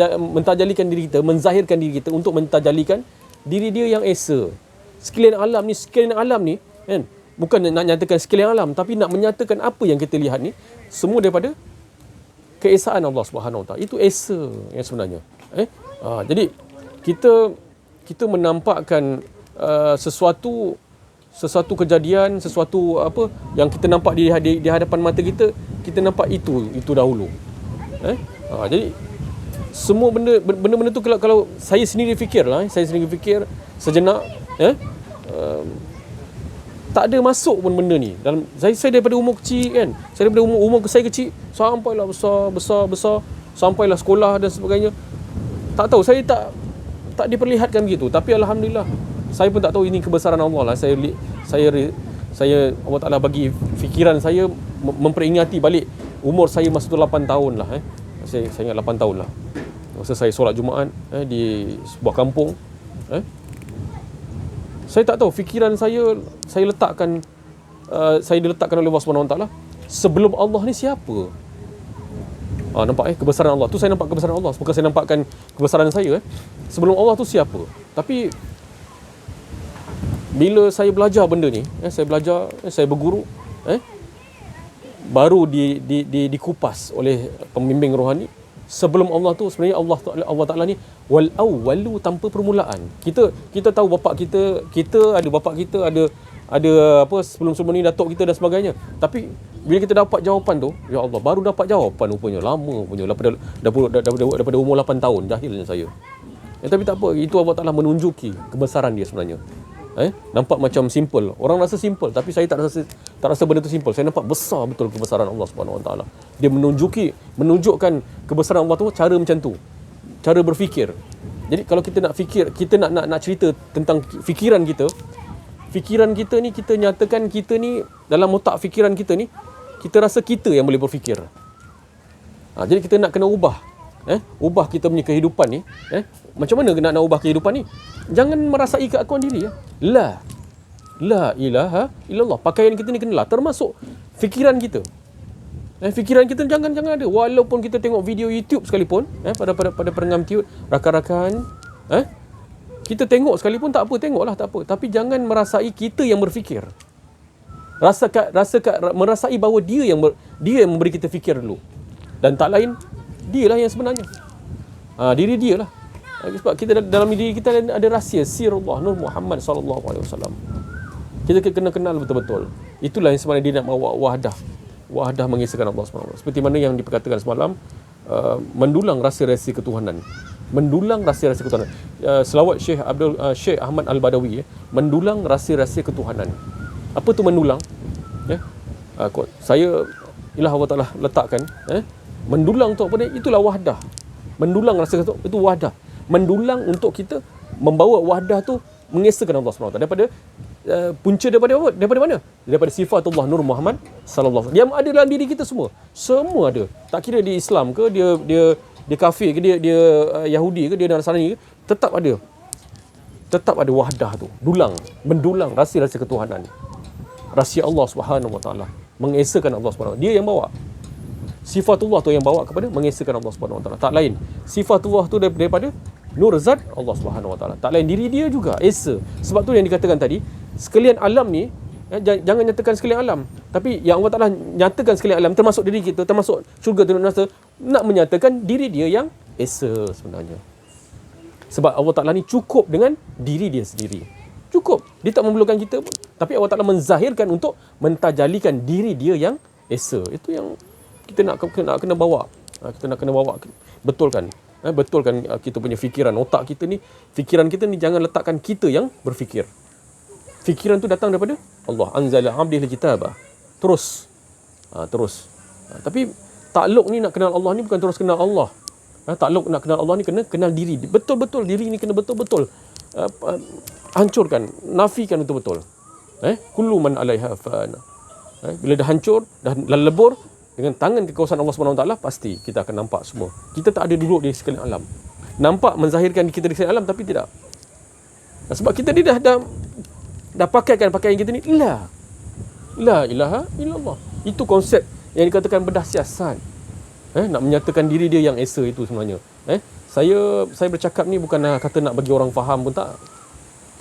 mentajalikan diri kita, menzahirkan diri kita untuk mentajalikan diri dia yang esa. Sekalian alam ni kan, bukan nak nyatakan sekalian alam, tapi nak menyatakan apa yang kita lihat ni semua daripada keesaan Allah Subhanahu Wa Ta'ala. Itu esa yang sebenarnya. Jadi kita menampakkan sesuatu sesuatu kejadian, sesuatu apa yang kita nampak di hadapan mata kita, kita nampak itu dahulu. Jadi semua benda-benda tu kalau saya sendiri fikirlah, saya sendiri fikir sejenak, tak ada masuk pun benda ni dalam saya daripada umur kecil kan. Saya daripada umur saya kecil sampailah besar sampailah sekolah dan sebagainya. Tak tahu, saya tak diperlihatkan begitu, tapi alhamdulillah saya pun tak tahu ini kebesaran Allah lah. Saya Allah Taala bagi fikiran saya memperingati balik umur saya masa tu 8 tahun lah. Saya ingat 8 tahun lah. Masa saya solat Jumaat di sebuah kampung. Saya tak tahu, fikiran saya letakkan saya diletakkan oleh Allah Subhanahu Wa Taala. Sebelum Allah ni siapa? Nampak kebesaran Allah. Tu saya nampak kebesaran Allah. Bukan saya nampakkan kebesaran saya. Sebelum Allah tu siapa? Tapi bila saya belajar benda ni, saya belajar, saya berguru, baru dikupas oleh pembimbing rohani. Sebelum Allah tu sebenarnya Allah Taala ni wal awwalu, tanpa permulaan. Kita tahu bapak kita ada bapak kita, ada apa sebelum ni datuk kita dan sebagainya. Tapi bila kita dapat jawapan tu, ya Allah, baru dapat jawapan rupanya lama punya daripada umur 8 tahun, jahilnya saya. Tapi tak apa, itu Allah Taala menunjuki kebesaran dia sebenarnya. Nampak macam simple. Orang rasa simple, tapi saya tak rasa benda tu simple. Saya nampak besar betul kebesaran Allah Subhanahu Wa Taala. Dia menunjukkan kebesaran Allah tu cara macam tu. Cara berfikir. Jadi kalau kita nak fikir, kita nak cerita tentang fikiran kita ni, kita nyatakan kita ni dalam otak fikiran kita ni, kita rasa kita yang boleh berfikir. Jadi kita nak kena ubah kita punya kehidupan ni. Macam mana nak ubah kehidupan ni? Jangan merasai keakuan diri. La ilaha illallah. Pakaian kita ni kenalah, termasuk fikiran kita. Fikiran kita jangan ada. Walaupun kita tengok video YouTube sekalipun, pada perengam tiut, rakan-rakan, kita tengok sekalipun tak apa, tengoklah tak apa. Tapi jangan merasai kita yang berfikir. Merasai bahawa dia yang memberi kita fikir dulu. Dan tak lain, dialah yang sebenarnya. Diri dia lah. Sebab kita dalam diri kita ada rahsia sirullah Nur Muhammad sallallahu alaihi wasallam. Kita kena kenal betul-betul. Itulah yang sebenarnya dia nak bawa wahdah mengisahkan Allah SWT. Seperti mana yang diperkatakan semalam, mendulang rahsia-rahsia ketuhanan. Mendulang rahsia-rahsia ketuhanan. Selawat Syekh Ahmad Al-Badawi, mendulang rahsia-rahsia ketuhanan. Apa tu mendulang? Saya Allah Taala letakkan, mendulang tu apa ni? Itulah wahdah. Mendulang rahsia itu wahdah. Mendulang untuk kita membawa wahdah tu mengesahkan Allah SWT. Daripada punca daripada apa? Daripada mana? Daripada sifatullah Nur Muhammad sallallahu alaihi wasallam. Dia ada dalam diri kita semua. Semua ada. Tak kira dia Islam ke, dia kafir ke, dia Yahudi ke, dia Nasrani ke, tetap ada. Tetap ada wahdah tu. Mendulang rahsia-rahsia ketuhanan. Rahsia Allah Subhanahu Wa Taala. Mengesahkan Allah Subhanahu. Dia yang bawa. Sifatullah tu yang bawa kepada mengesahkan Allah Subhanahu Wa Taala. Tak lain. Sifatullah tu daripada Nur Zat Allah Subhanahu Wa Taala. Tak lain, diri dia juga esa. Sebab tu yang dikatakan tadi, sekalian alam ni, jangan nyatakan sekalian alam. Tapi yang Allah Taala nyatakan sekalian alam, termasuk diri kita, termasuk syurga dan neraka, nak menyatakan diri dia yang esa sebenarnya. Sebab Allah Taala ni cukup dengan diri dia sendiri. Cukup. Dia tak memerlukan kita pun. Tapi Allah Taala menzahirkan untuk mentajalikan diri dia yang esa. Itu yang kita nak kena bawa. Kita nak kena bawa. Betulkan. Betulkan kita punya fikiran. Otak kita ni, fikiran kita ni jangan letakkan kita yang berfikir. Fikiran tu datang daripada Allah. Anzala abdihil kitabah. Terus. Tapi takluk ni nak kenal Allah ni bukan terus kenal Allah. Takluk nak kenal Allah ni kena kenal diri. Betul-betul diri ni kena betul-betul hancurkan, nafikan betul-betul. Kullu man alaiha fan. Bila dah hancur, dah lebur, dengan tangan kekuasaan Allah SWT, pasti kita akan nampak semua. Kita tak ada duduk di sekalian alam. Nampak menzahirkan kita di sekalian alam, tapi tidak. Sebab kita ni dah pakaikan pakaian kita ni, la ilaha illallah. Itu konsep yang dikatakan bedah siasat. Nak menyatakan diri dia yang esa itu sebenarnya. Saya bercakap ni bukan kata nak bagi orang faham pun tak.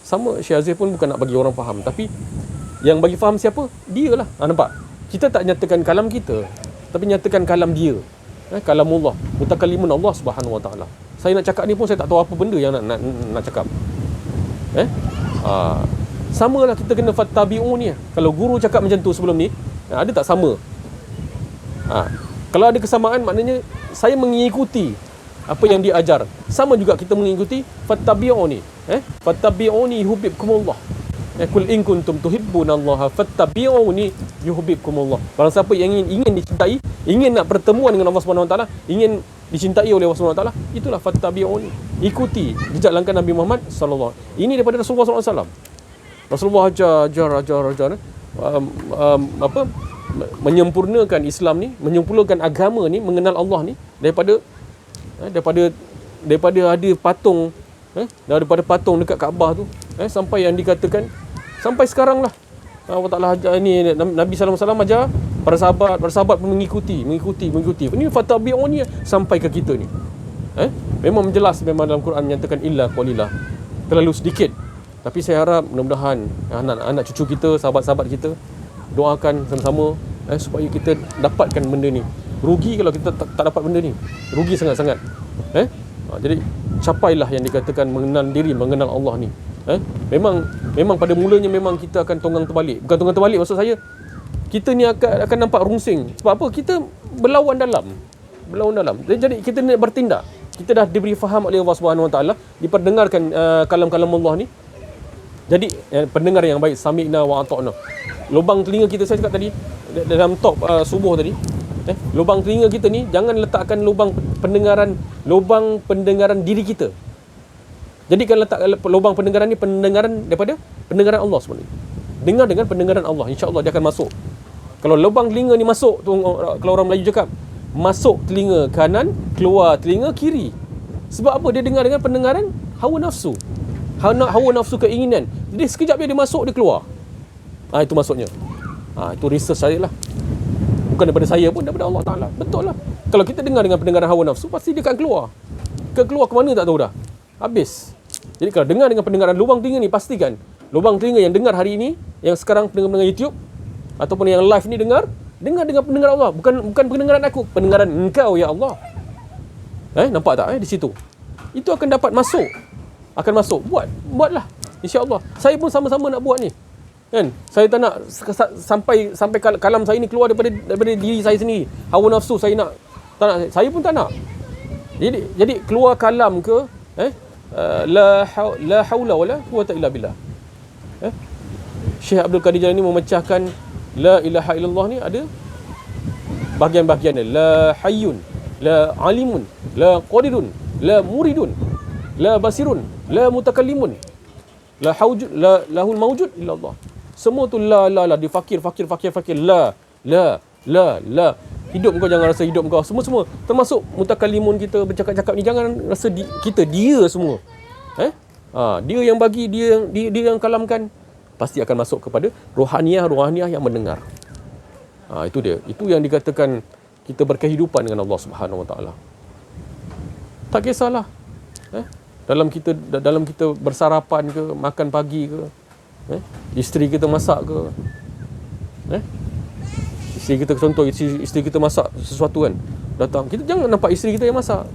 Sama Syekh Aziz pun bukan nak bagi orang faham. Tapi yang bagi faham siapa? Dia lah. Nampak? Kita tak nyatakan kalam kita, tapi nyatakan kalam dia. Kalamullah, mutakallimun Allah Subhanahu Wa Taala. Saya nak cakap ni pun saya tak tahu apa benda yang nak cakap. Samalah kita kena fattabi'u ni. Kalau guru cakap macam tu sebelum ni, ada tak sama? Kalau ada kesamaan, maknanya saya mengikuti apa yang dia ajar. Sama juga kita mengikuti fattabi'uni. Fattabi'uni yuhibbukumullah. Qul in kuntum tuhibbunallaha fattabi'uni yuhibbukumullah. Barang siapa yang ingin dicintai, ingin nak pertemuan dengan Allah Subhanahu Wa Taala, ingin dicintai oleh Allah Subhanahu Wa Taala, itulah fattabi'uni. Ikuti jejak langkah Nabi Muhammad sallallahu alaihi wasallam. Ini daripada Rasulullah sallallahu alaihi wasallam. Rasulullah ajar menyempurnakan Islam ni, menyempurnakan agama ni, mengenal Allah ni daripada ada patung, daripada patung dekat Kaabah tu, sampai yang dikatakan sampai sekarang lah Allah Ta'ala ajar ni, Nabi sallallahu alaihi wasallam ajar para sahabat pun mengikuti. Ini fattabi'uni sampai ke kita ni. Memang jelas, memang dalam Quran menyatakan illa qalila, terlalu sedikit. Tapi saya harap mudah-mudahan anak cucu kita, sahabat-sahabat kita doakan sama-sama supaya kita dapatkan benda ni. Rugi kalau kita tak dapat benda ni. Rugi sangat-sangat. Jadi capailah yang dikatakan mengenal diri, mengenal Allah ni. Memang pada mulanya memang kita akan tonggang terbalik. Bukan tonggang terbalik, maksud saya kita ni akan nampak rungsing. Sebab apa? Kita berlawan dalam. Jadi kita nak bertindak. Kita dah diberi faham oleh Allah Subhanahu Wa Taala, diperdengarkan kalam-kalam Allah ni. Jadi pendengar yang baik, sami'na wa ata'na. Lubang telinga kita, saya cakap tadi dalam talk subuh tadi, lubang telinga kita ni jangan letakkan lubang pendengaran diri kita. Jadi kan letak lubang pendengaran ni pendengaran daripada pendengaran Allah sebenarnya. Dengar dengan pendengaran Allah, insya-Allah dia akan masuk. Kalau lubang telinga ni masuk tu, kalau orang Melayu cakap, masuk telinga kanan, keluar telinga kiri. Sebab apa? Dia dengar dengan pendengaran hawa nafsu. Hawa nafsu, keinginan. Jadi sekejap dia masuk, dia keluar. Itu maksudnya. Itu research saya lah. Bukan daripada saya pun, daripada Allah Ta'ala. Betul lah. Kalau kita dengar dengan pendengaran hawa nafsu, pasti dia akan keluar. Keluar ke mana tak tahu dah. Habis. Jadi kalau dengar dengan pendengaran lubang telinga ni, pastikan lubang telinga yang dengar hari ini, yang sekarang pendengar YouTube ataupun yang live ni dengar dengan pendengaran Allah. Bukan pendengaran aku, pendengaran Engkau ya Allah. Nampak tak di situ? Itu akan dapat masuk. Buatlah, insya-Allah. Saya pun sama-sama nak buat ni. Kan? Saya tak nak sampai kalam saya ni keluar daripada diri saya sendiri. Hawa nafsu saya nak. Tak nak, saya pun tak nak. Jadi keluar kalam ke la haula wala quwwata illa billah. Syekh Abdul Qadir Jalani memecahkan la ilaha illallah ni ada bahagian-bahagiannya. La hayyun, la alimun, la qadirun, la muridun, la basirun, la mutakallimun, la hawjud, la lahul mawjud illallah. Semua tu la difakir la. Hidup kau jangan rasa hidup kau. Semua termasuk mutakallimun kita bercakap-cakap ni, jangan rasa dia semua. Dia yang bagi, dia yang kalamkan. Pasti akan masuk kepada rohaniah yang mendengar. Itu dia. Itu yang dikatakan kita berkehidupan dengan Allah Subhanahu Wa Taala. Tak kisahlah. Dalam kita bersarapan ke, makan pagi ke, isteri kita masak ke, isteri kita, contoh isteri kita masak sesuatu kan, datang, kita jangan nampak isteri kita yang masak,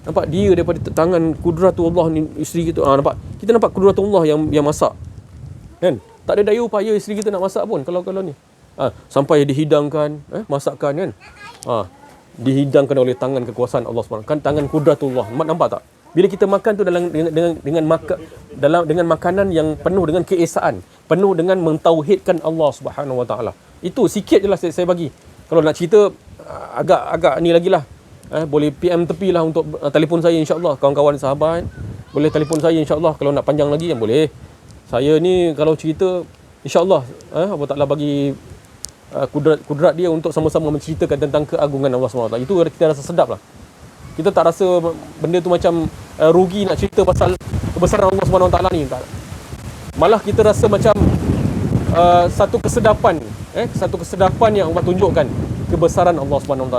nampak dia daripada tangan kudratullah ni, isteri kita nampak, kita nampak kudratullah yang masak kan. Tak ada daya upaya isteri kita nak masak pun kalau ni sampai dihidangkan masakan kan, dihidangkan oleh tangan kekuasaan Allah SWT, kan tangan kudratullah. Nampak tak? Bila kita makan tu dengan makanan yang penuh dengan keesaan, penuh dengan mentauhidkan Allah Subhanahu Wa Taala. Itu sikit je lah saya bagi. Kalau nak cerita agak ni lagi lah. Boleh PM tepi lah untuk telefon saya, insya-Allah. Kawan-kawan sahabat boleh telefon saya, insya-Allah. Kalau nak panjang lagi yang boleh. Saya ni kalau cerita, insya-Allah Allah Taala bagi kudrat dia untuk sama-sama menceritakan tentang keagungan Allah SWT. Itu kita rasa sedap lah. Kita tak rasa benda tu macam rugi nak cerita pasal kebesaran Allah SWT ni. Tak. Malah kita rasa macam satu kesedapan yang Allah tunjukkan kebesaran Allah SWT.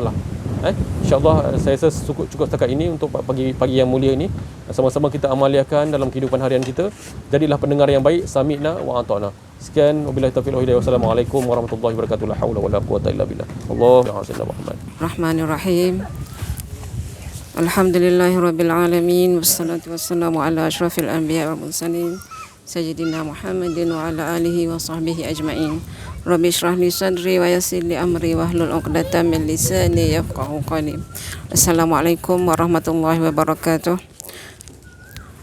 InsyaAllah saya rasa cukup setakat ini untuk pagi yang mulia ini. Sama-sama kita amaliakan dalam kehidupan harian kita. Jadilah pendengar yang baik. Sami'na wa ata'na. Sekian, wabillahi taufiq wal hidayah. Wassalamualaikum warahmatullahi wabarakatuh. La haula wala quwwata illa billah. Allahu Akbar. Rahmanirrahim. Alhamdulillahirabbil alamin, wassalatu wassalamu ala asyrafil anbiya wal mursalin Sayyidina Muhammadin wa ala alihi wa sahbihi ajma'in. Rabbi shrah li sadri wa yassir li amri wa hlul 'uqdatam min lisani yafqahu qawli. Assalamualaikum warahmatullahi wabarakatuh.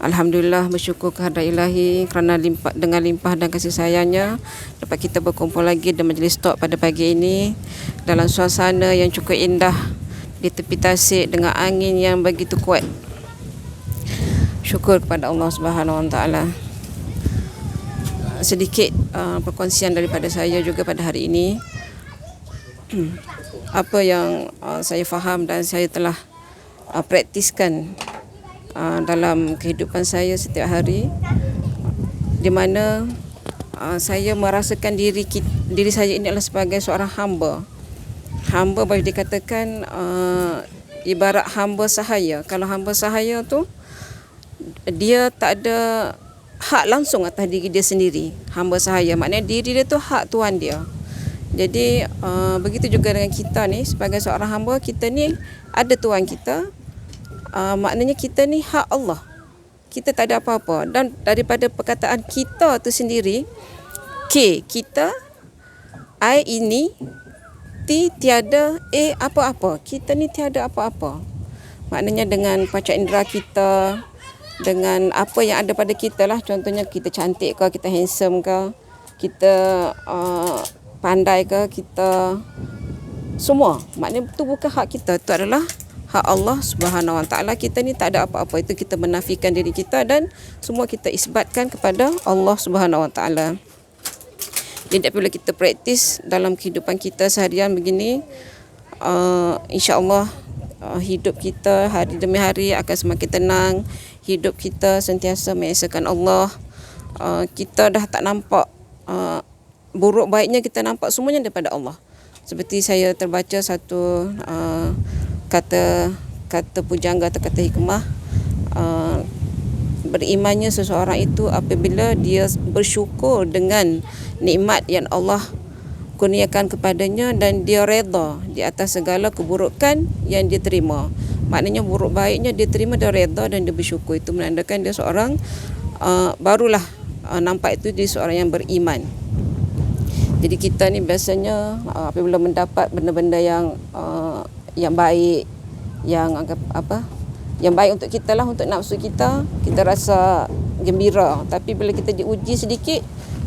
Alhamdulillah, bersyukur kehadrat Ilahi kerana dengan limpah dan kasih sayangnya dapat kita berkumpul lagi di majlis talk pada pagi ini dalam suasana yang cukup indah di tepi tasik dengan angin yang begitu kuat. Syukur kepada Allah Subhanahu Wa Taala. Sedikit perkongsian daripada saya juga pada hari ini. Apa yang saya faham dan saya telah praktiskan dalam kehidupan saya setiap hari, di mana saya merasakan diri saya ini adalah sebagai seorang hamba. Hamba boleh dikatakan ibarat hamba sahaya. Kalau hamba sahaya tu dia tak ada hak langsung atas diri dia sendiri. Hamba sahaya maknanya diri dia tu hak tuan dia. Jadi begitu juga dengan kita ni, sebagai seorang hamba, kita ni ada tuan kita. Maknanya kita ni hak Allah. Kita tak ada apa-apa. Dan daripada perkataan kita tu sendiri, K kita, I ini, T tiada, A apa-apa. Kita ni tiada apa-apa. Maknanya dengan panca indera kita, dengan apa yang ada pada kita lah. Contohnya kita cantik ke, kita handsome ke, kita pandai ke, kita semua. Maknanya itu bukan hak kita. Itu adalah hak Allah Subhanahu Wa Taala. Kita ni tak ada apa-apa. Itu kita menafikan diri kita dan semua kita isbatkan kepada Allah Subhanahu Wa Taala. Jadi apabila kita praktis dalam kehidupan kita seharian begini, insya-Allah hidup kita hari demi hari akan semakin tenang. Hidup kita sentiasa mengesahkan Allah. Kita dah tak nampak buruk baiknya, kita nampak semuanya daripada Allah. Seperti saya terbaca satu kata pujangga atau kata hikmah, berimannya seseorang itu apabila dia bersyukur dengan nikmat yang Allah kurniakan kepadanya dan dia redha di atas segala keburukan yang dia terima. Maknanya buruk baiknya dia terima, dia redha dan dia bersyukur. Itu menandakan dia seorang barulah nampak itu dia seorang yang beriman. Jadi kita ni biasanya apabila mendapat benda-benda yang baik, yang baik untuk kita lah, untuk nafsu kita, kita rasa gembira. Tapi bila kita diuji sedikit,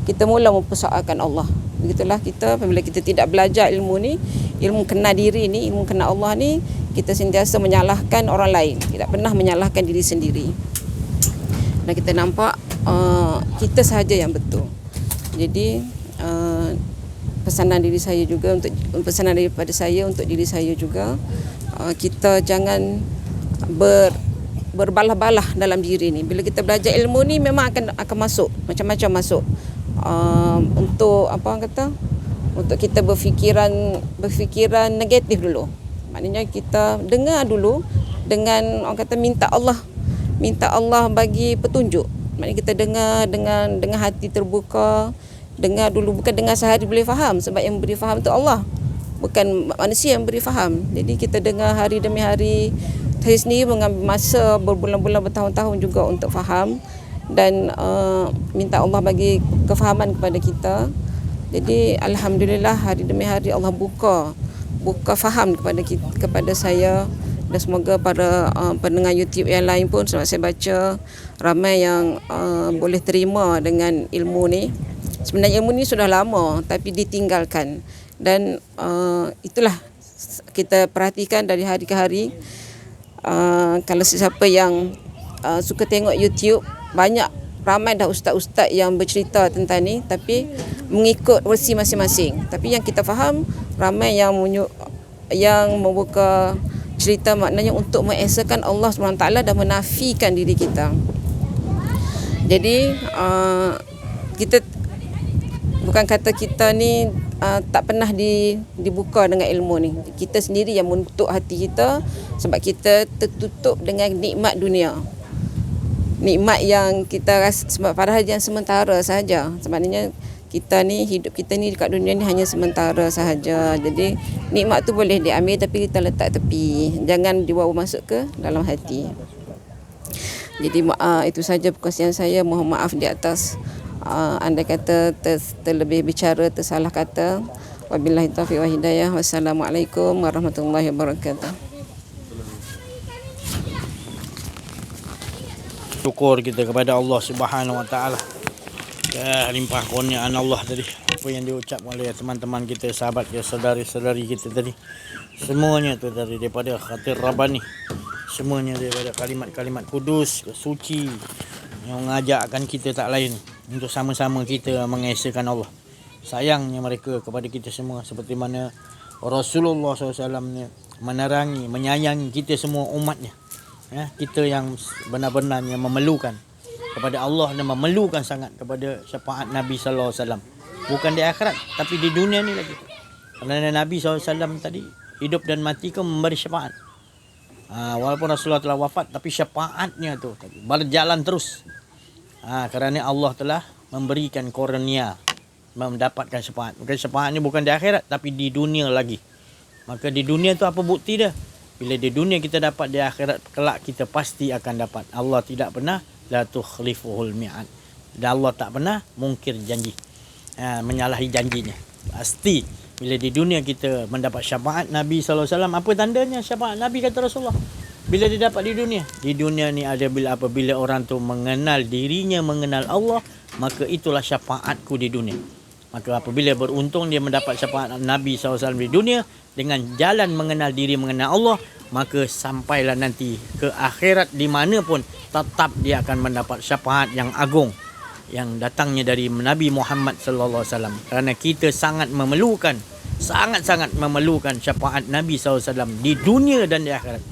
kita mula mempersoalkan Allah. Begitulah kita apabila kita tidak belajar ilmu ni, ilmu kenal diri ni, ilmu kenal Allah ni, kita sentiasa menyalahkan orang lain, tidak pernah menyalahkan diri sendiri. Dan kita nampak kita sahaja yang betul. Jadi pesanan diri saya juga, untuk pesanan daripada saya untuk diri saya juga, kita jangan berbalah-balah dalam diri ni. Bila kita belajar ilmu ni memang akan masuk macam-macam masuk. Untuk untuk kita berfikiran negatif dulu. Maknanya kita dengar dulu dengan minta Allah bagi petunjuk. Maknanya kita dengar dengan hati terbuka. Dengar dulu, bukan dengar sehari boleh faham, sebab yang beri faham tu Allah, bukan manusia yang beri faham. Jadi kita dengar hari demi hari. Saya sendiri mengambil masa berbulan-bulan, bertahun-tahun juga untuk faham dan minta Allah bagi kefahaman kepada kita. Jadi alhamdulillah hari demi hari Allah buka faham kepada saya, dan semoga para pendengar YouTube yang lain pun, sebab saya baca ramai yang boleh terima dengan ilmu ni. Sebenarnya ilmu ni sudah lama tapi ditinggalkan, dan itulah kita perhatikan dari hari ke hari. Kalau sesiapa yang suka tengok YouTube, ramai dah ustaz-ustaz yang bercerita tentang ni, tapi mengikut versi masing-masing. Tapi yang kita faham, ramai yang membuka cerita maknanya untuk mengesahkan Allah SWT dan menafikan diri kita. Jadi kita bukan kata kita ni tak pernah dibuka dengan ilmu ni. Kita sendiri yang menutup hati kita sebab kita tertutup dengan nikmat dunia. Nikmat yang kita rasa, sebab padahal yang sementara sahaja. Sebenarnya hidup kita ni dekat dunia ni hanya sementara sahaja. Jadi nikmat tu boleh diambil tapi kita letak tepi. Jangan dibawa masuk ke dalam hati. Jadi itu saja perkongsian saya. Mohon maaf di atas andai kata terlebih bicara, tersalah kata. Wabillahi taufiq wa hidayah. Wassalamualaikum warahmatullahi wabarakatuh. Syukur kita kepada Allah Subhanahu Wa Taala. Limpah kurniaan Allah tadi, apa yang diucapkan oleh teman-teman kita, sahabat kita, saudari-saudari kita tadi, semuanya tu dari daripada khatir Rabbani, semuanya daripada kalimat-kalimat kudus, suci yang mengajakkan kita tak lain untuk sama-sama kita mengesahkan Allah. Sayangnya mereka kepada kita semua, seperti mana Rasulullah SAW menerangi, menyayangi kita semua umatnya. Kita yang benar-benar yang memerlukan kepada Allah dan memerlukan sangat kepada syafaat Nabi sallallahu alaihi wasallam. Bukan di akhirat tapi di dunia ni lagi. Kerana Nabi sallallahu alaihi wasallam tadi hidup dan mati kan memberi syafaat. Walaupun Rasulullah telah wafat tapi syafaatnya tu tadi berjalan terus. Kerana Allah telah memberikan kurnia mendapatkan syafaat. Bukan syafaat ni bukan di akhirat tapi di dunia lagi. Maka di dunia tu apa bukti dia? Bila di dunia kita dapat, di akhirat kelak kita pasti akan dapat. Allah tidak pernah la tukhlifuhul mi'ad. Dan Allah tak pernah mungkir janji. Menyalahi janjinya. Pasti bila di dunia kita mendapat syafaat Nabi sallallahu alaihi wasallam, apa tandanya syafaat Nabi kata Rasulullah? Bila dia dapat di dunia? Di dunia ni ada apabila orang tu mengenal dirinya, mengenal Allah, maka itulah syafaatku di dunia. Maka apabila beruntung dia mendapat syafaat Nabi SAW di dunia dengan jalan mengenal diri, mengenal Allah, maka sampailah nanti ke akhirat di mana pun tetap dia akan mendapat syafaat yang agung yang datangnya dari Nabi Muhammad sallallahu alaihi wasallam. Kerana kita sangat memerlukan, sangat-sangat memerlukan syafaat Nabi SAW di dunia dan di akhirat.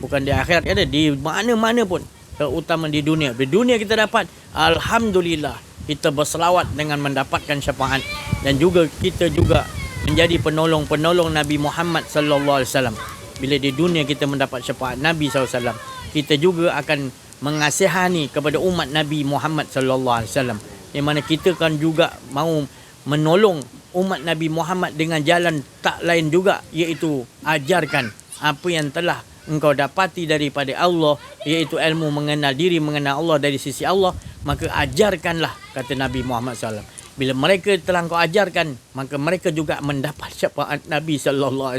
Bukan di akhirat ada, di mana-mana pun, terutama di dunia. Di dunia kita dapat, alhamdulillah, kita berselawat dengan mendapatkan syafaat, dan juga kita juga menjadi penolong-penolong Nabi Muhammad sallallahu alaihi wasallam. Bila di dunia kita mendapat syafaat Nabi SAW, kita juga akan mengasihani kepada umat Nabi Muhammad sallallahu alaihi wasallam. Di mana kita kan juga mau menolong umat Nabi Muhammad dengan jalan tak lain juga, iaitu ajarkan apa yang telah engkau dapati daripada Allah, iaitu ilmu mengenal diri, mengenal Allah dari sisi Allah, maka ajarkanlah, kata Nabi Muhammad SAW. Bila mereka telah engkau ajarkan, maka mereka juga mendapat syafaat Nabi SAW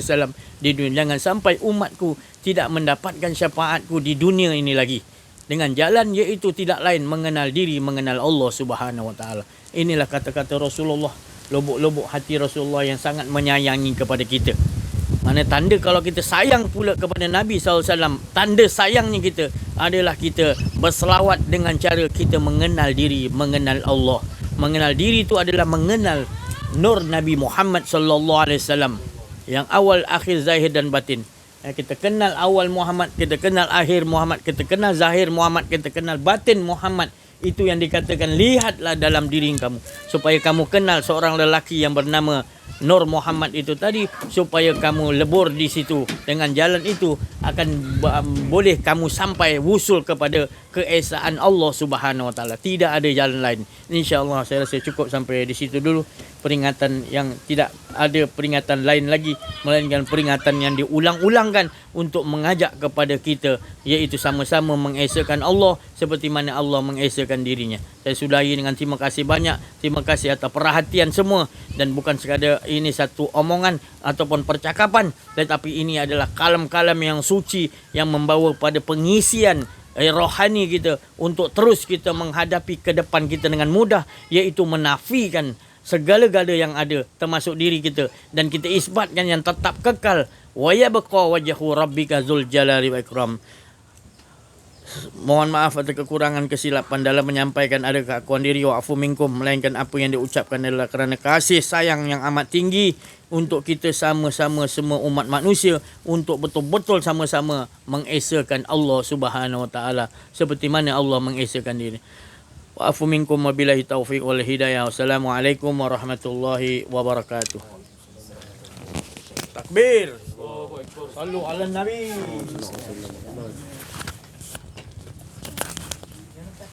di dunia. Jangan sampai umatku tidak mendapatkan syafaatku di dunia ini lagi. Dengan jalan iaitu tidak lain mengenal diri, mengenal Allah Subhanahu Wa Taala. Inilah kata-kata Rasulullah, lubuk-lubuk hati Rasulullah yang sangat menyayangi kepada kita. Mana tanda kalau kita sayang pula kepada Nabi SAW, tanda sayangnya kita adalah kita berselawat dengan cara kita mengenal diri, mengenal Allah. Mengenal diri itu adalah mengenal nur Nabi Muhammad SAW yang awal, akhir, zahir dan batin. Kita kenal awal Muhammad, kita kenal akhir Muhammad, kita kenal zahir Muhammad, kita kenal batin Muhammad. Itu yang dikatakan, lihatlah dalam diri kamu, supaya kamu kenal seorang lelaki yang bernama Nur Muhammad itu tadi, supaya kamu lebur di situ. Dengan jalan itu akan boleh kamu sampai wusul kepada keesaan Allah Subhanahu Wa Taala. Tidak ada jalan lain. InsyaAllah saya rasa cukup sampai di situ dulu. Peringatan yang tidak ada peringatan lain lagi, melainkan peringatan yang diulang-ulangkan untuk mengajak kepada kita, iaitu sama-sama mengesahkan Allah seperti mana Allah mengesahkan dirinya. Saya sudahi dengan terima kasih banyak. Terima kasih atas perhatian semua. Dan bukan sekadar ini satu omongan ataupun percakapan, tetapi ini adalah kalam-kalam yang suci yang membawa pada pengisian rohani kita untuk terus kita menghadapi ke depan kita dengan mudah, iaitu menafikan segala-gala yang ada termasuk diri kita, dan kita isbatkan yang tetap kekal. Wa yabqa wajhu rabbika dzul jalali wal ikram. Mohon maaf atas kekurangan kesilapan dalam menyampaikan ada keakuan diri, wa'fu minkum, melainkan apa yang diucapkan adalah kerana kasih sayang yang amat tinggi untuk kita sama-sama semua umat manusia, untuk betul-betul sama-sama mengesahkan Allah Subhanahu Wa Taala seperti mana Allah mengesahkan diri. Wa'fu minkum wabillahi taufiq wal hidayah. Wassalamualaikum warahmatullahi wabarakatuh. Takbir. Sallu ala Nabi.